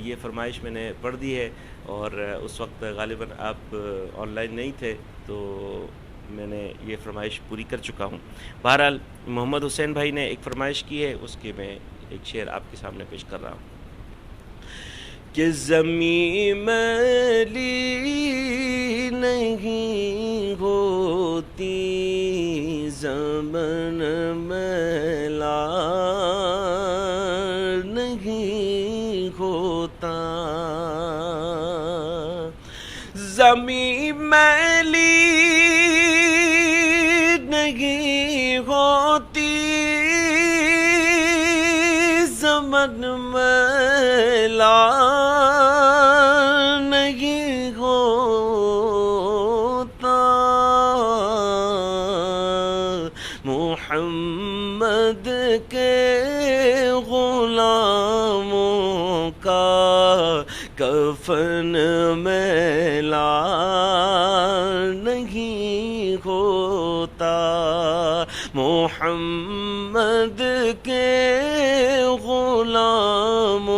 Speaker 1: یہ فرمائش میں نے پڑھ دی ہے، اور اس وقت غالباً آپ آن لائن نہیں تھے تو میں نے یہ فرمائش پوری کر چکا ہوں۔ بہرحال محمد حسین بھائی نے ایک فرمائش کی ہے، اس کے میں ایک شعر آپ کے سامنے پیش کر رہا ہوں کہ زمین میلی نہیں ہوتی، زمن میلا نہیں ہوتا، زمین میلی نہیں ہوتی، زمن میلا نہیں ہوتا، غلاموں کا کفن میلا نہیں ہوتا، محمد کے غلاموں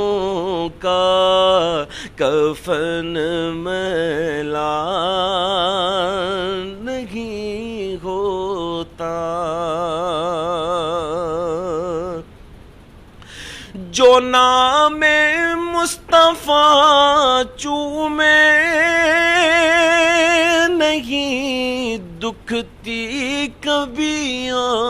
Speaker 1: کا کفن میلا نہیں ہوتا، جو نام مصطفیٰ چومے نہیں دکھتی کبھی آنکھیں،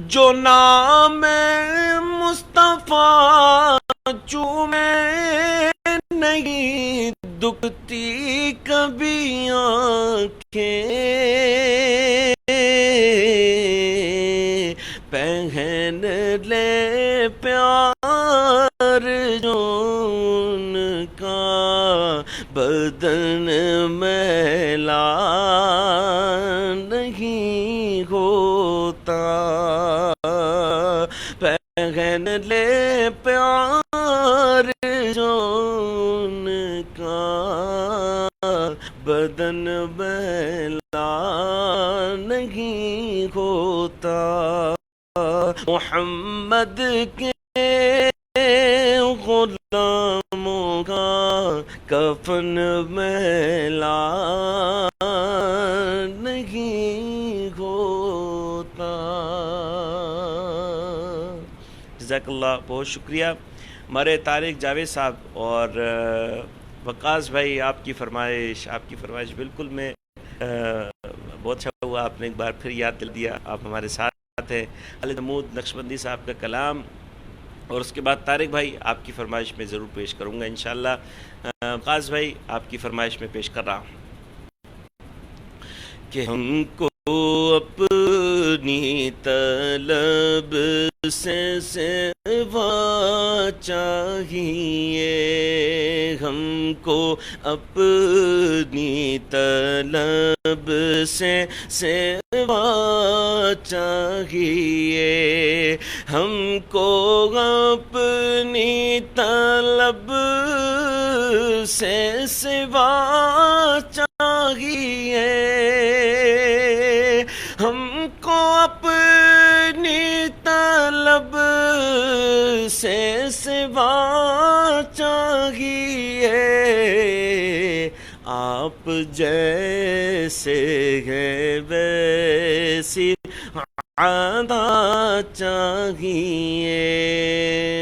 Speaker 1: جو نام مصطفیٰ چومے نہیں دکھتی کبھی آنکھیں، پہن لے پیار جو ان کا بدن میلا نہیں ہوتا، پہن لے پیار جو ان کا بدن میلا نہیں ہوتا، محمد کے غلاموں کا کفن میلا نہیں ہوتا۔ جزاک اللہ، بہت شکریہ ہمارے طارق جاوید صاحب اور وقاص بھائی، آپ کی فرمائش بالکل میں بہت اچھا ہوا، آپ نے ایک بار پھر یاد دل دیا، آپ ہمارے ساتھ ہیں۔ خالد محمود نقشبندی صاحب کا کلام، اور اس کے بعد طارق بھائی آپ کی فرمائش میں ضرور پیش کروں گا انشاءاللہ۔ وقاص بھائی آپ کی فرمائش میں پیش کر رہا ہوں کہ ہم کو اپنی طلب سے سوا چاہیے، ہم کو اپنی طلب سے سوا چاہیے، ہم کو اپنی طلب سے سوا چاہیے، ہم کو اپنی طلب سے سوا چاہیے، آپ جیسے ہیں ویسی عطا چاہیے،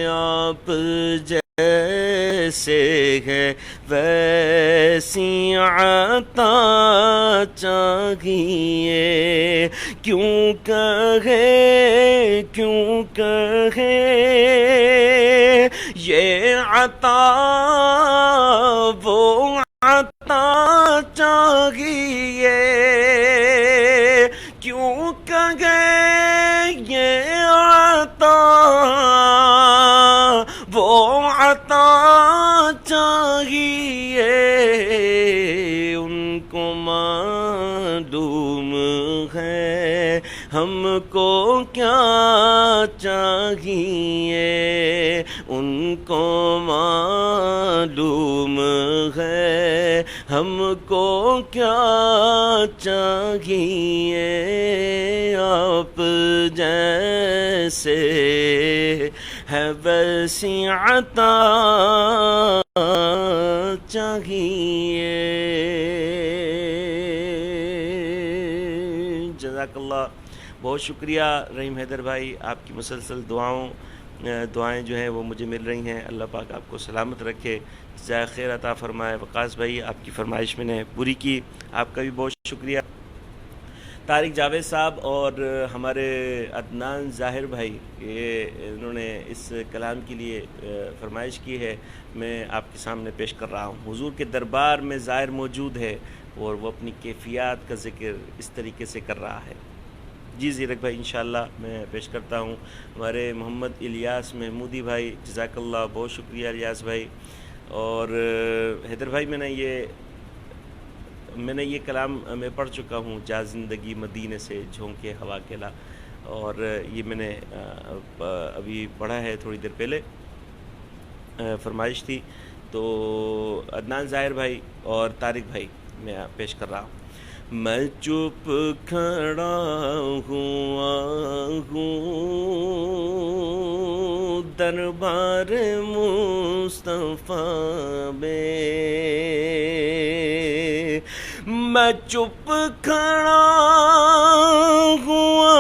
Speaker 1: آپ جیسے ہیں ویسی عطا چاہیے، کیوں کہے یہ عطا وہ عطا چاہیے، کیوں کہے یہ عطا وہ عطا چاہیے، ان کو معلوم ہے ہم کو کیا چاہیے، ان کو معلوم ہے ہم کو کیا چاہیے، آپ جیسے ہے ویسی عطا چاہیے۔ جزاک اللہ، بہت شکریہ رحیم حیدر بھائی، آپ کی مسلسل دعائیں جو ہیں وہ مجھے مل رہی ہیں، اللہ پاک آپ کو سلامت رکھے، جزائے خیر عطا فرمائے۔ وقاص بھائی آپ کی فرمائش میں نے پوری کی، آپ کا بھی بہت شکریہ۔ طارق جاوید صاحب اور ہمارے عدنان ظاہر بھائی، انہوں نے اس کلام کے لیے فرمائش کی ہے، میں آپ کے سامنے پیش کر رہا ہوں۔ حضور کے دربار میں ظاہر موجود ہے اور وہ اپنی کیفیات کا ذکر اس طریقے سے کر رہا ہے۔ جی زیرک بھائی انشاءاللہ میں پیش کرتا ہوں۔ ہمارے محمد الیاس محمودی بھائی، جزاک اللہ، بہت شکریہ الیاس بھائی۔ اور حیدر بھائی، میں نے یہ میں نے یہ کلام میں پڑھ چکا ہوں، جا زندگی مدینے سے جھونکے ہوا کلا، اور یہ میں نے ابھی پڑھا ہے تھوڑی دیر پہلے، فرمائش تھی. تو عدنان ظاہر بھائی اور طارق بھائی میں پیش کر رہا ہوں. میں چپ کھڑا ہوا ہوں دربار مصطفیٰ میں، میں چپ کھڑا ہوا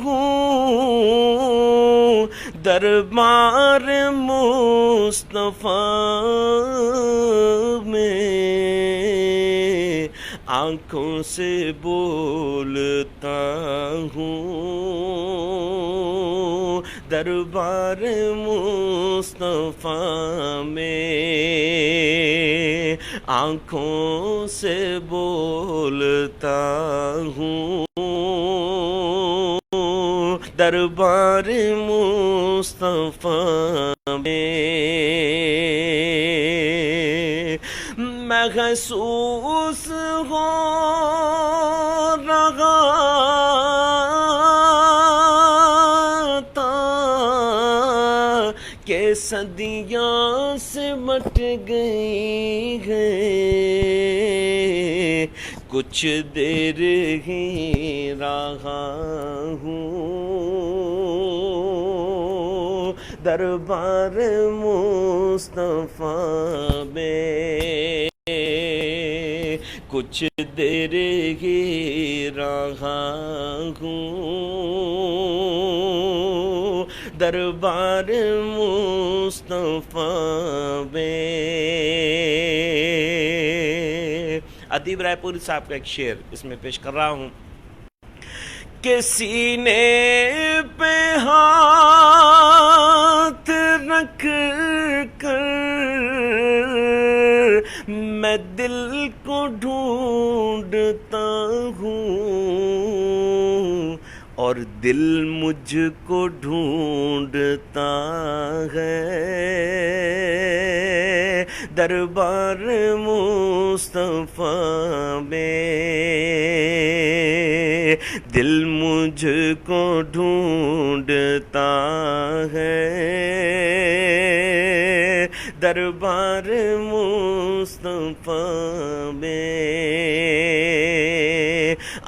Speaker 1: ہوں دربار مصطفیٰ میں، آنکھوں سے بولتا ہوں دربار مصطفیٰ میں، آنکھوں سے بولتا ہوں دربار مصطفیٰ میں، محسوس ہو رہا تھا کہ صدیاں سمٹ گئی ہیں، کچھ دیر ہی رہا ہوں دربار مصطفیٰ میں، کچھ دیر ہی رہا ہوں دربار مصطفیٰ میں. ادیب رائے پوری صاحب کا ایک شعر اس میں پیش کر رہا ہوں کہ سینے پہ ہاتھ رکھ کر میں دل کو ڈھونڈتا ہوں اور دل مجھ کو ڈھونڈتا ہے دربار مصطفیٰ میں، دل مجھ کو ڈھونڈتا ہے دربار مصطفیٰ میں،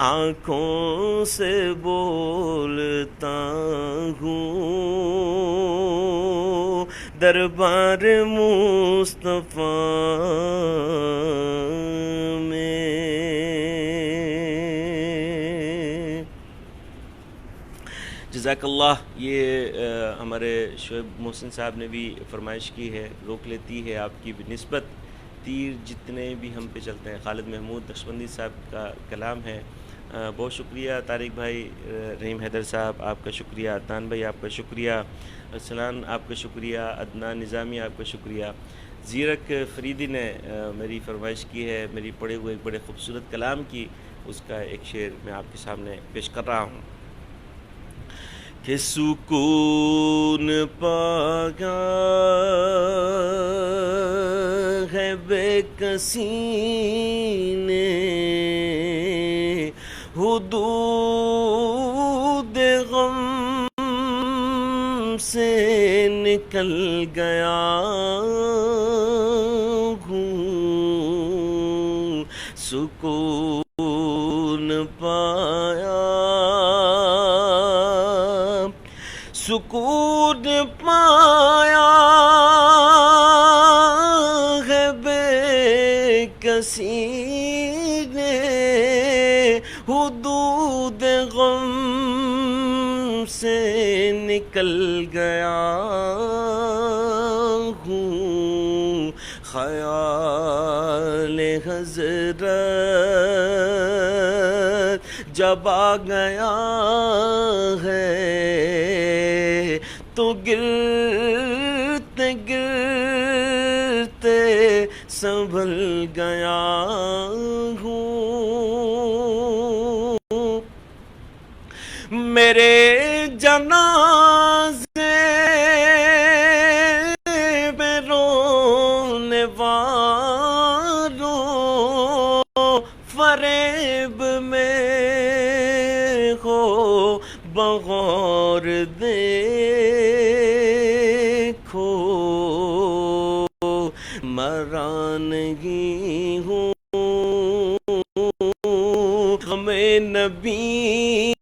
Speaker 1: آنکھوں سے بولتا ہوں دربار مصطفیٰ میں. جزاک اللہ. یہ ہمارے شعیب محسن صاحب نے بھی فرمائش کی ہے، روک لیتی ہے آپ کی نسبت تیر جتنے بھی ہم پہ چلتے ہیں. خالد محمود نقشبندی صاحب کا کلام ہے. بہت شکریہ طارق بھائی، رحیم حیدر صاحب آپ کا شکریہ، عدنان بھائی آپ کا شکریہ، ارسلان آپ کا شکریہ، عدنان نظامی آپ کا شکریہ. زیرک فریدی نے میری فرمائش کی ہے، میری پڑھے ہوئے ایک بڑے خوبصورت کلام کی، اس کا ایک شعر میں آپ کے سامنے پیش کر رہا ہوں کہ سکون پایا ہے بے کسی نے، حدود غم سے نکل گیا ہوں، سکون پایا، سکون پایا ہے بے کسی نے، حدود غم سے نکل گیا ہوں، خیال حضرت جب آ گیا ہے تو گرتے گرتے سنبھل گیا ہوں، میرے جنازے میں رونے والوں بغور دیکھو مرانگی ہوں غم نبی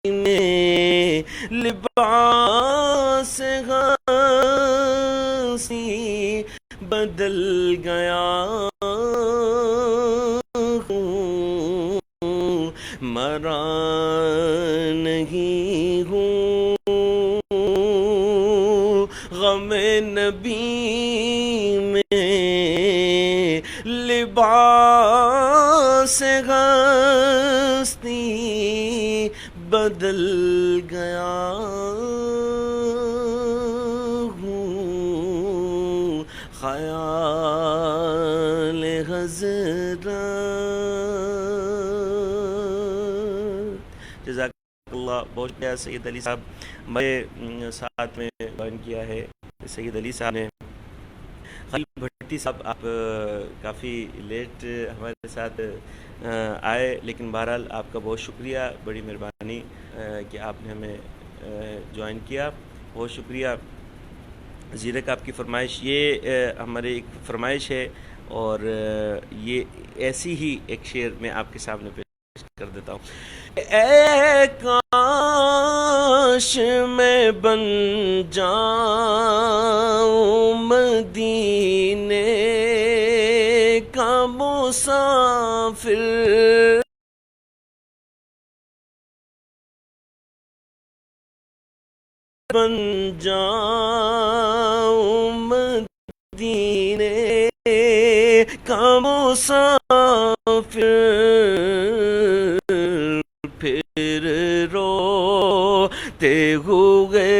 Speaker 1: میں لباس ہنسی بدل گیا ہوں مران نہیں ہوں غم نبی میں لباس ہستی بدل گیا ہوں خیال حضرت جزاک اللہ بہت شکریہ سید علی صاحب میرے ساتھ میں بیان کیا ہے سید علی صاحب نے خلیل بھٹی صاحب آپ کافی لیٹ ہمارے ساتھ آئے لیکن بہرحال آپ کا بہت شکریہ بڑی مہربانی کہ آپ نے ہمیں جوائن کیا بہت شکریہ زیرک آپ کی فرمائش یہ ہماری ایک فرمائش ہے اور یہ ایسی ہی ایک شعر میں آپ کے سامنے پیش کر دیتا ہوں اے کاش میں بن جاؤں مدینے کا مسافر بن جاؤں مدینے کا مسافر پھر روتے ہوئے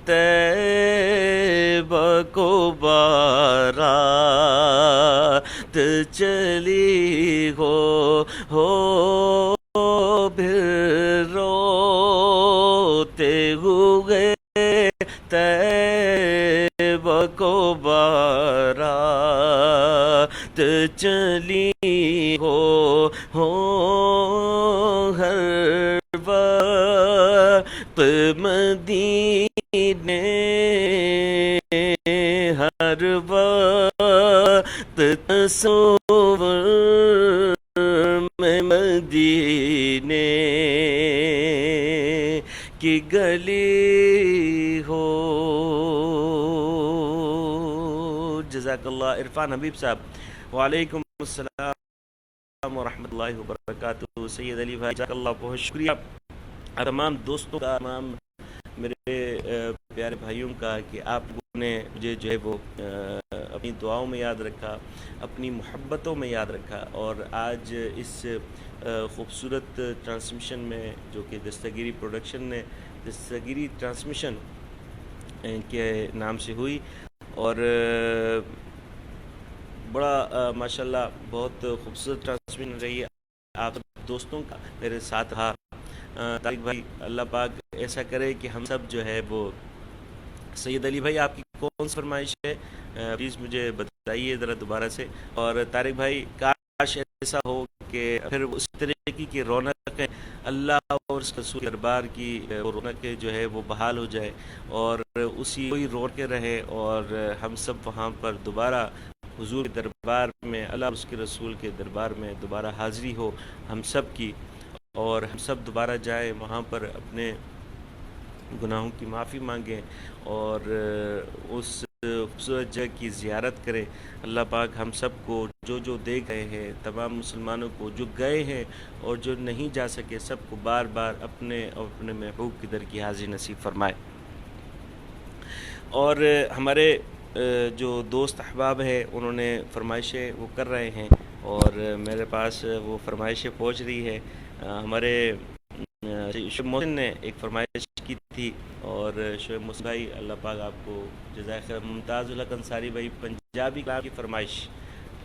Speaker 1: طیبہ کو بارات چلی ہو پھر روتے ہوئے طیبہ کو بارات چلی ہو ہر وقت مدینے ہر وقت تصور میں مدینے کی گلی ہو جزاک اللہ عرفان حبیب صاحب وعلیکم السلام ورحمۃ اللہ وبرکاتہ سید علی بھائی جزاک اللہ بہت شکریہ تمام دوستوں کا تمام میرے پیارے بھائیوں کا کہ آپ لوگوں نے مجھے جو ہے وہ اپنی دعاؤں میں یاد رکھا اپنی محبتوں میں یاد رکھا اور آج اس خوبصورت ٹرانسمیشن میں جو کہ دستگیری پروڈکشن نے دستگیری ٹرانسمیشن کے نام سے ہوئی اور بڑا ماشاءاللہ بہت خوبصورت ٹرانسمیشن رہی ہے آپ دوستوں کا میرے ساتھ رہا طارق بھائی اللہ پاک ایسا کرے کہ ہم سب جو ہے وہ سید علی بھائی آپ کی کون سی فرمائش ہے پلیز مجھے بتائیے ذرا دوبارہ سے اور طارق بھائی کاش ایسا ہو کہ پھر اس طریقے کی رونق اللہ اور اس رسول دربار کی رونق جو ہے وہ بحال ہو جائے اور اسی کوئی رونقیں رہے اور ہم سب وہاں پر دوبارہ حضور کے دربار میں اللہ اور اس کے رسول کے دربار میں دوبارہ حاضری ہو ہم سب کی اور ہم سب دوبارہ جائیں وہاں پر اپنے گناہوں کی معافی مانگیں اور اس خوبصورت جگہ کی زیارت کریں اللہ پاک ہم سب کو جو جو دے گئے ہیں تمام مسلمانوں کو جو گئے ہیں اور جو نہیں جا سکے سب کو بار بار اپنے محبوب کی در کی حاضری نصیب فرمائے اور ہمارے جو دوست احباب ہیں انہوں نے فرمائشیں وہ کر رہے ہیں اور میرے پاس وہ فرمائشیں پہنچ رہی ہے ہمارے شعیب محسن نے ایک فرمائش کی تھی اور شعیب محسن بھائی اللہ پاک آپ کو جزائے خیر ممتاز الحق انصاری بھائی پنجابی کلام کی فرمائش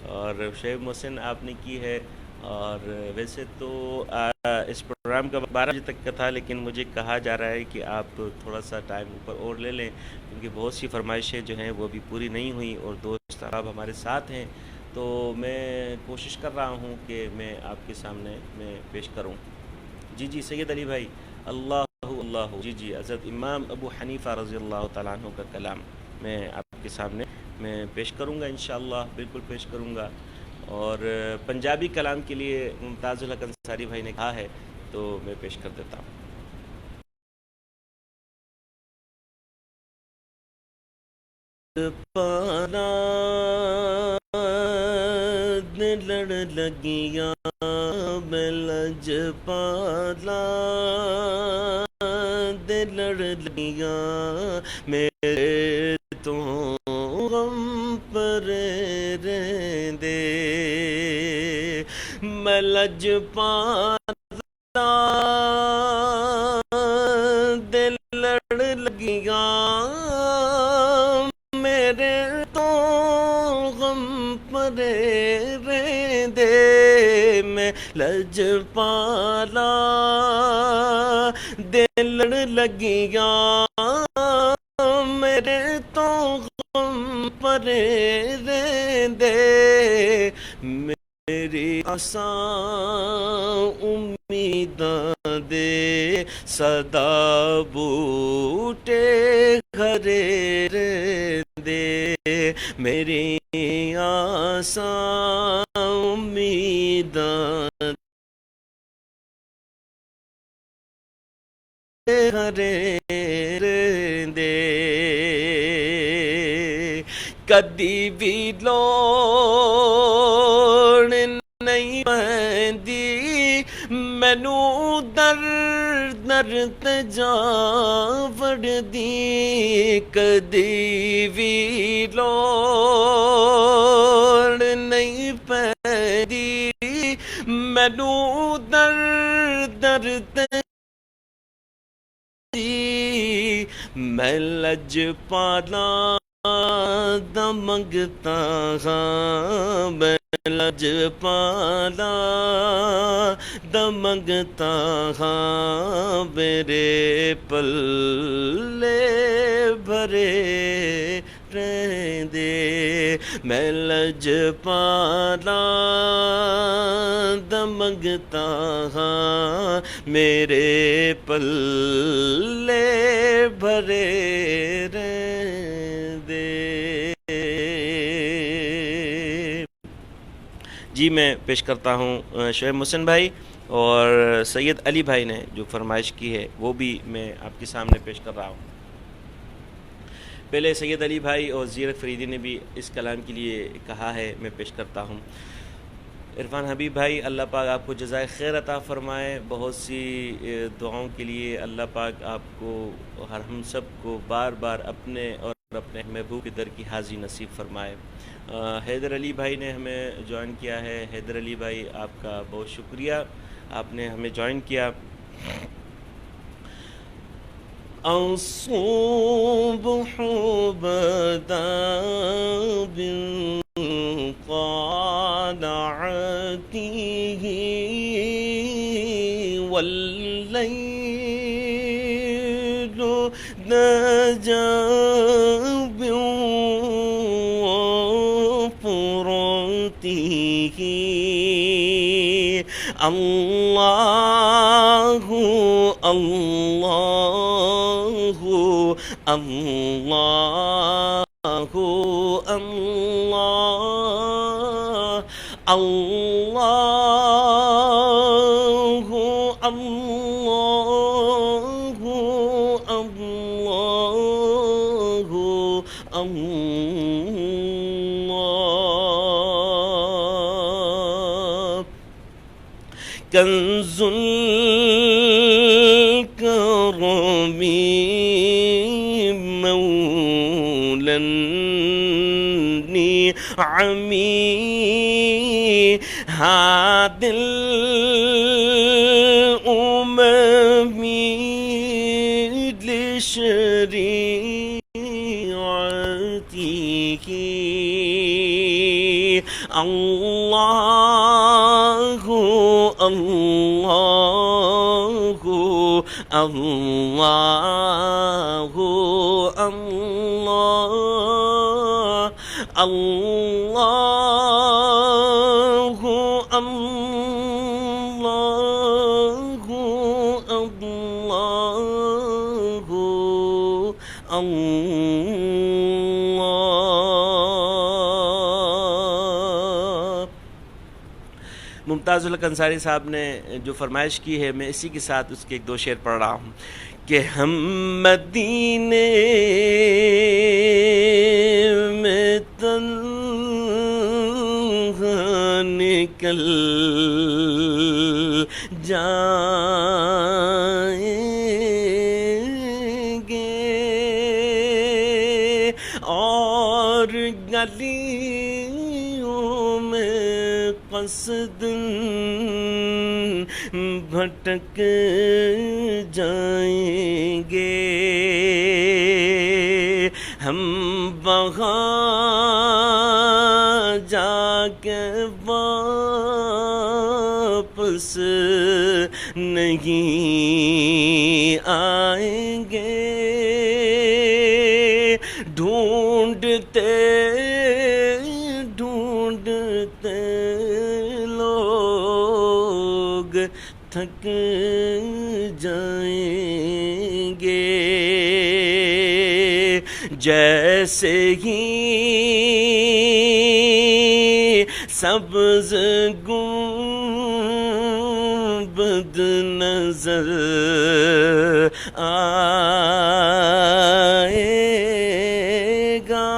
Speaker 1: اور شعیب محسن آپ نے کی ہے اور ویسے تو اس پروگرام کا 12 بجے تک کا تھا لیکن مجھے کہا جا رہا ہے کہ آپ تھوڑا سا ٹائم اوپر اور لے لیں کیونکہ بہت سی فرمائشیں جو ہیں وہ ابھی پوری نہیں ہوئیں اور دوست احباب ہمارے ساتھ ہیں تو میں کوشش کر رہا ہوں کہ میں آپ کے سامنے میں پیش کروں جی جی سید علی بھائی، اللہ اللہ، جی جی حضرت امام ابو حنیفہ رضی اللہ تعالیٰ عنہ کا کلام میں آپ کے سامنے میں پیش کروں گا انشاءاللہ، بالکل پیش کروں گا۔ اور پنجابی کلام کے لیے ممتاز الحق انصاری بھائی نے کہا ہے تو میں پیش کر دیتا ہوں۔ پالا لڑ لگیاں میں لج پالا لڑ لگیاں میرے تو غم پر رہندے میں لج پالا لڑ لگیاں میرے تو غم پر رہندے میں لج پالا لڑ لگیاں میرے تو غم پر رہندے میری آساں امیداں دے صدا بوٹے گھرے رہندے میری آساں امیداں گھرے رہندے کدی بھی لوڑ نہیں پیندی مینوں در در تے جا وڑدی کدی بھی لوڑ نہیں پیندی مینوں در در تے میں لج پالا دا منگتا ہاں میں لج پالا دا منگتا ہاں میرے پلے بھرے رہندے میں لج پالا دا منگتا ہاں میرے پلے بھرے رہندے۔ جی میں پیش کرتا ہوں شعیب محسن بھائی اور سید علی بھائی نے جو فرمائش کی ہے وہ بھی میں آپ کے سامنے پیش کر رہا ہوں۔ پہلے سید علی بھائی اور زیرت فریدی نے بھی اس کلام کے لیے کہا ہے، میں پیش کرتا ہوں۔ عرفان حبیب بھائی، اللہ پاک آپ کو جزائے خیر عطا فرمائے، بہت سی دعاؤں کے لیے اللہ پاک آپ کو اور ہم سب کو بار بار اپنے اور اپنے محبوب کے در کی حاضری نصیب فرمائے۔ حیدر علی بھائی نے ہمیں جوائن کیا ہے۔ حیدر علی بھائی آپ کا بہت شکریہ، آپ نے ہمیں جوائن کیا۔ الصبح بدا بالقالعته والليل نجا بوفرته اللہ اللہ اللہ اللہ اللہ اللہ اللہ اللہ کنز الکرم مولا النعمی هاد الأمم لشريعته الله الله الله الله الله الله ممتاز الحق انصاری صاحب نے جو فرمائش کی ہے، میں اسی کے ساتھ اس کے ایک دو شعر پڑھ رہا ہوں کہ ہم مدینے میں تنہا نکل جائیں گے اور گلیوں میں قصدن بھٹک جائیں گے، ہم وہاں جا کے واپس نہیں آئیں گے، ڈھونڈتے ڈھونڈتے لوگ تھک جائیں گے، جیسے ہی سبز گنبد نظر آئے گا،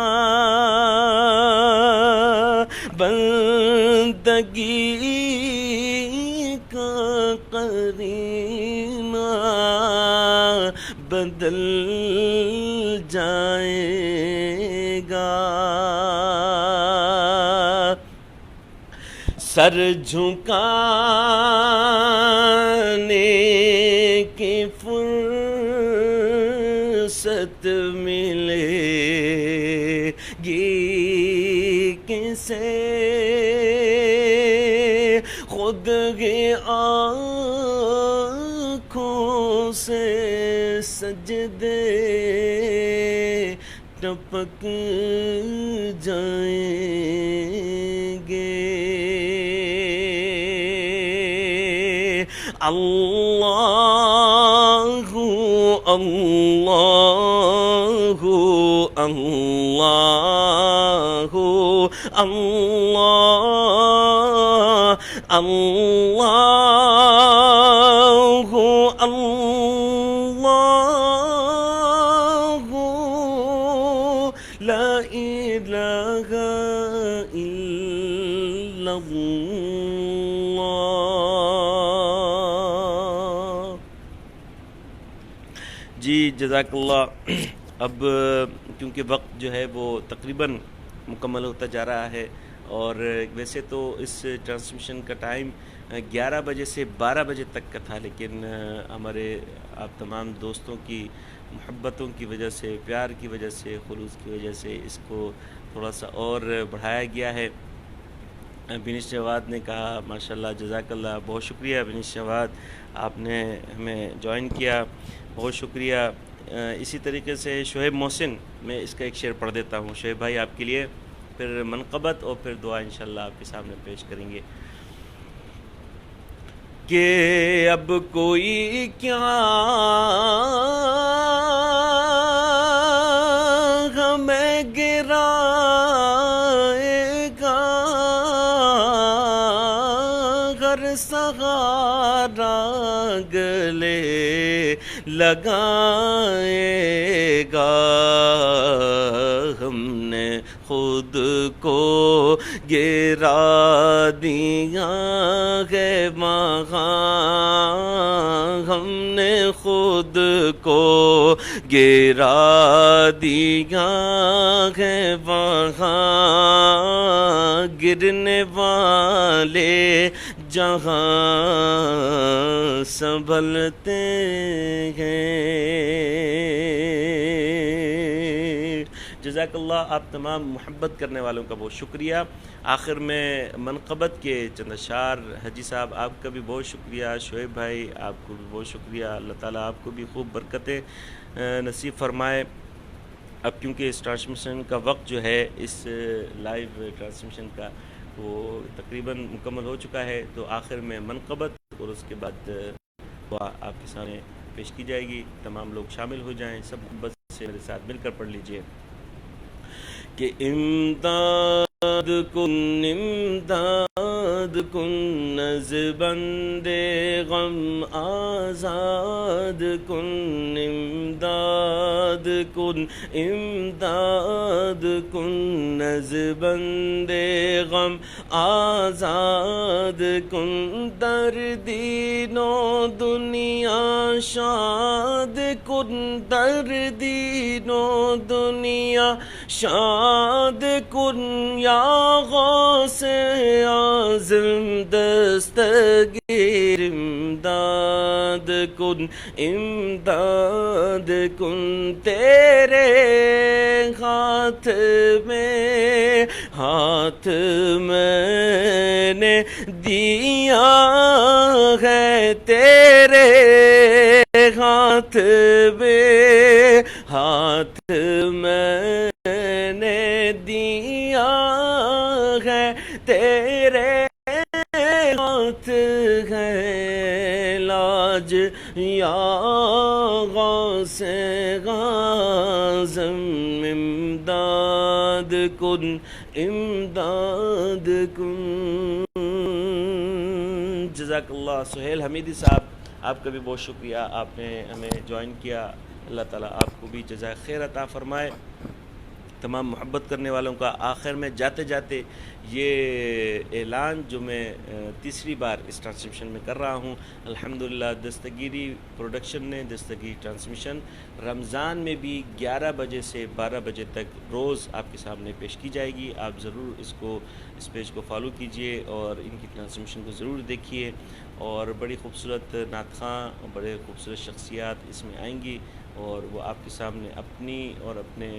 Speaker 1: بندگی کا قرینہ بدل جائے گا، سر جھکانے کی فرصت ملے گی کسے، خود ہی آنکھوں سے سجدے ٹپک جائیں گے، اللہ اللہ اللہ اللہ اللہ اللہ لا الہ الا اللہ۔ جی جزاک اللہ۔ اب کیونکہ وقت جو ہے وہ تقریباً مکمل ہوتا جا رہا ہے، اور ویسے تو اس ٹرانسمیشن کا ٹائم 11 بجے سے 12 بجے تک کا تھا، لیکن ہمارے آپ تمام دوستوں کی محبتوں کی وجہ سے، پیار کی وجہ سے، خلوص کی وجہ سے اس کو تھوڑا سا اور بڑھایا گیا ہے۔ بینش جواد نے کہا ماشاءاللہ جزاک اللہ، بہت شکریہ بینش جواد، آپ نے ہمیں جوائن کیا، بہت شکریہ۔ اسی طریقے سے شعیب محسن، میں اس کا ایک شعر پڑھ دیتا ہوں شعیب بھائی آپ کے لیے، پھر منقبت اور پھر دعا انشاءاللہ آپ کے سامنے پیش کریں گے کہ اب کوئی کیا ہمیں گرائے گا، ہر سہارا گلے لگائے گا، ہم نے خود کو گرا دیا ہے وہاں، ہم نے خود کو گرا دیا ہے وہاں، گرنے والے جہاں سنبھلتے ہیں۔ جزاک اللہ، آپ تمام محبت کرنے والوں کا بہت شکریہ۔ آخر میں منقبت کے چند اشعار، حجی صاحب آپ کا بھی بہت شکریہ، شعیب بھائی آپ کو بھی بہت شکریہ، اللہ تعالیٰ آپ کو بھی خوب برکتیں نصیب فرمائے۔ اب کیونکہ اس ٹرانسمیشن کا وقت جو ہے، اس لائیو ٹرانسمیشن کا، وہ تقریباً مکمل ہو چکا ہے، تو آخر میں منقبت اور اس کے بعد دعا آپ کے سامنے پیش کی جائے گی۔ تمام لوگ شامل ہو جائیں، سب محبت سے میرے ساتھ مل کر پڑھ لیجئے کہ امداد کن امداد کن نزبند غم آزاد کن امداد کن امداد کن نزبند غم آزاد کن در دین و دنیا شاد کن در دین و دنیا شاد کن یا غوث اعظم دستگیر امداد کن امداد کن تیرے ہاتھ میں نے دیا ہے تیرے ہاتھ میں نے دیا ہے تیرے ہاتھ ہے لاج یا غوث اعظم امداد کن امداد کن. جزاک اللہ. سہیل حمیدی صاحب، آپ کا بھی بہت شکریہ، آپ نے ہمیں جوائن کیا. اللہ تعالیٰ آپ کو بھی جزائے خیر عطا فرمائے. تمام محبت کرنے والوں کا آخر میں جاتے جاتے یہ اعلان جو میں تیسری بار اس ٹرانسمیشن میں کر رہا ہوں، الحمدللہ دستگیری پروڈکشن نے دستگیری ٹرانسمیشن رمضان میں بھی 11 بجے سے 12 بجے تک روز آپ کے سامنے پیش کی جائے گی. آپ ضرور اس پیج کو فالو کیجئے اور ان کی ٹرانسمیشن کو ضرور دیکھیے. اور بڑی خوبصورت نعت خواں، بڑے خوبصورت شخصیات اس میں آئیں گی اور وہ آپ کے سامنے اپنی اور اپنے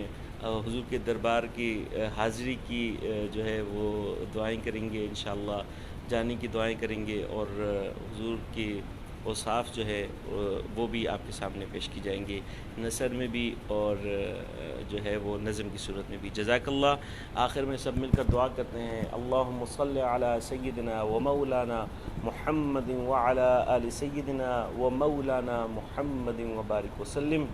Speaker 1: حضور کے دربار کی حاضری کی جو ہے وہ دعائیں کریں گے. انشاءاللہ جانے کی دعائیں کریں گے اور حضور کی اوصاف جو ہے وہ بھی آپ کے سامنے پیش کی جائیں گے، نثر میں بھی اور جو ہے وہ نظم کی صورت میں بھی. جزاک اللہ. آخر میں سب مل کر دعا کرتے ہیں. اللہم صلی علی سیدنا و مولانا محمد وعلی آل سیدنا و مولانا محمد وبارک وسلم.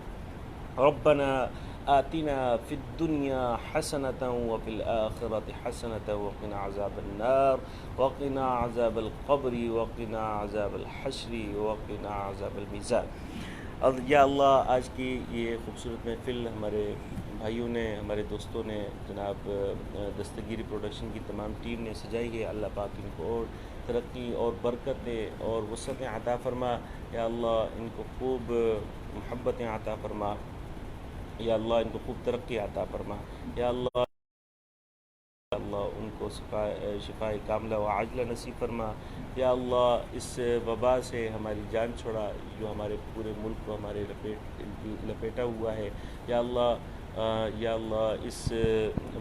Speaker 1: ربنا آتنا فی الدنیا حسنة وفی الآخرة حسنة وقنا عذاب النار وقنا عذاب القبر وقنا عذاب الحشر وقنا عذاب المیزان. یا اللہ، آج کی یہ خوبصورت محفل ہمارے بھائیوں نے، ہمارے دوستوں نے، جناب دستگیری پروڈکشن کی تمام ٹیم نے سجائی ہے. اللہ پاک ان کو اور ترقی اور برکت دے اور وسعتیں عطا فرما. یا اللہ ان کو خوب محبتیں عطا فرما. یا اللہ ان کو خوب ترقی عطا فرما. یا اللہ ان کو شفاء کاملہ و عاجلہ نصیب فرما. یا اللہ اس وبا سے ہماری جان چھوڑا جو ہمارے پورے ملک کو ہمارے لپیٹا ہوا ہے. یا اللہ اس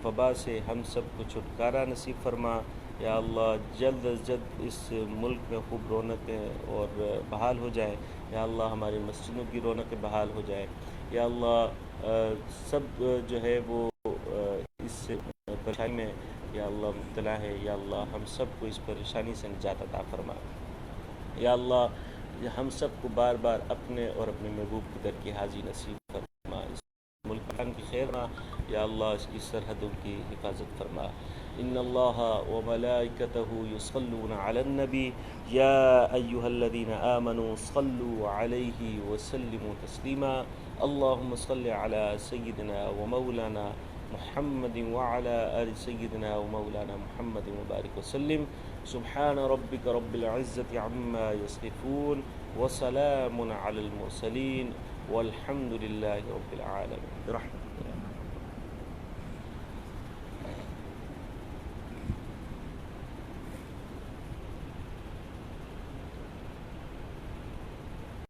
Speaker 1: وبا سے ہم سب کو چھٹکارا نصیب فرما. یا اللہ جلد از جلد اس ملک میں خوب رونقیں اور بحال ہو جائے. یا اللہ ہماری مسجدوں کی رونقیں بحال ہو جائے. یا اللہ سب جو ہے وہ اس پریشانی میں یا اللہ مبتلا ہے. یا اللہ ہم سب کو اس پریشانی سے نجات عطا فرما. یا اللہ ہم سب کو بار بار اپنے اور اپنے محبوب کی در کی حاضری نصیب فرما. اس ملک کی خیر فرما. یا اللہ اس کی سرحدوں کی حفاظت فرما. ان اللہ وملائکتہ یصلون علی النبی یا ایہا الذین آمنوا صلوا علیہ وسلموا تسلیما. اللہم صل علی سیدنا ومولانا محمد وعلى آل سيدنا ومولانا محمد وبارك وسلم. سبحان ربك رب العزة عما يصفون وسلام على المرسلين والحمد لله رب العالمين. برحمة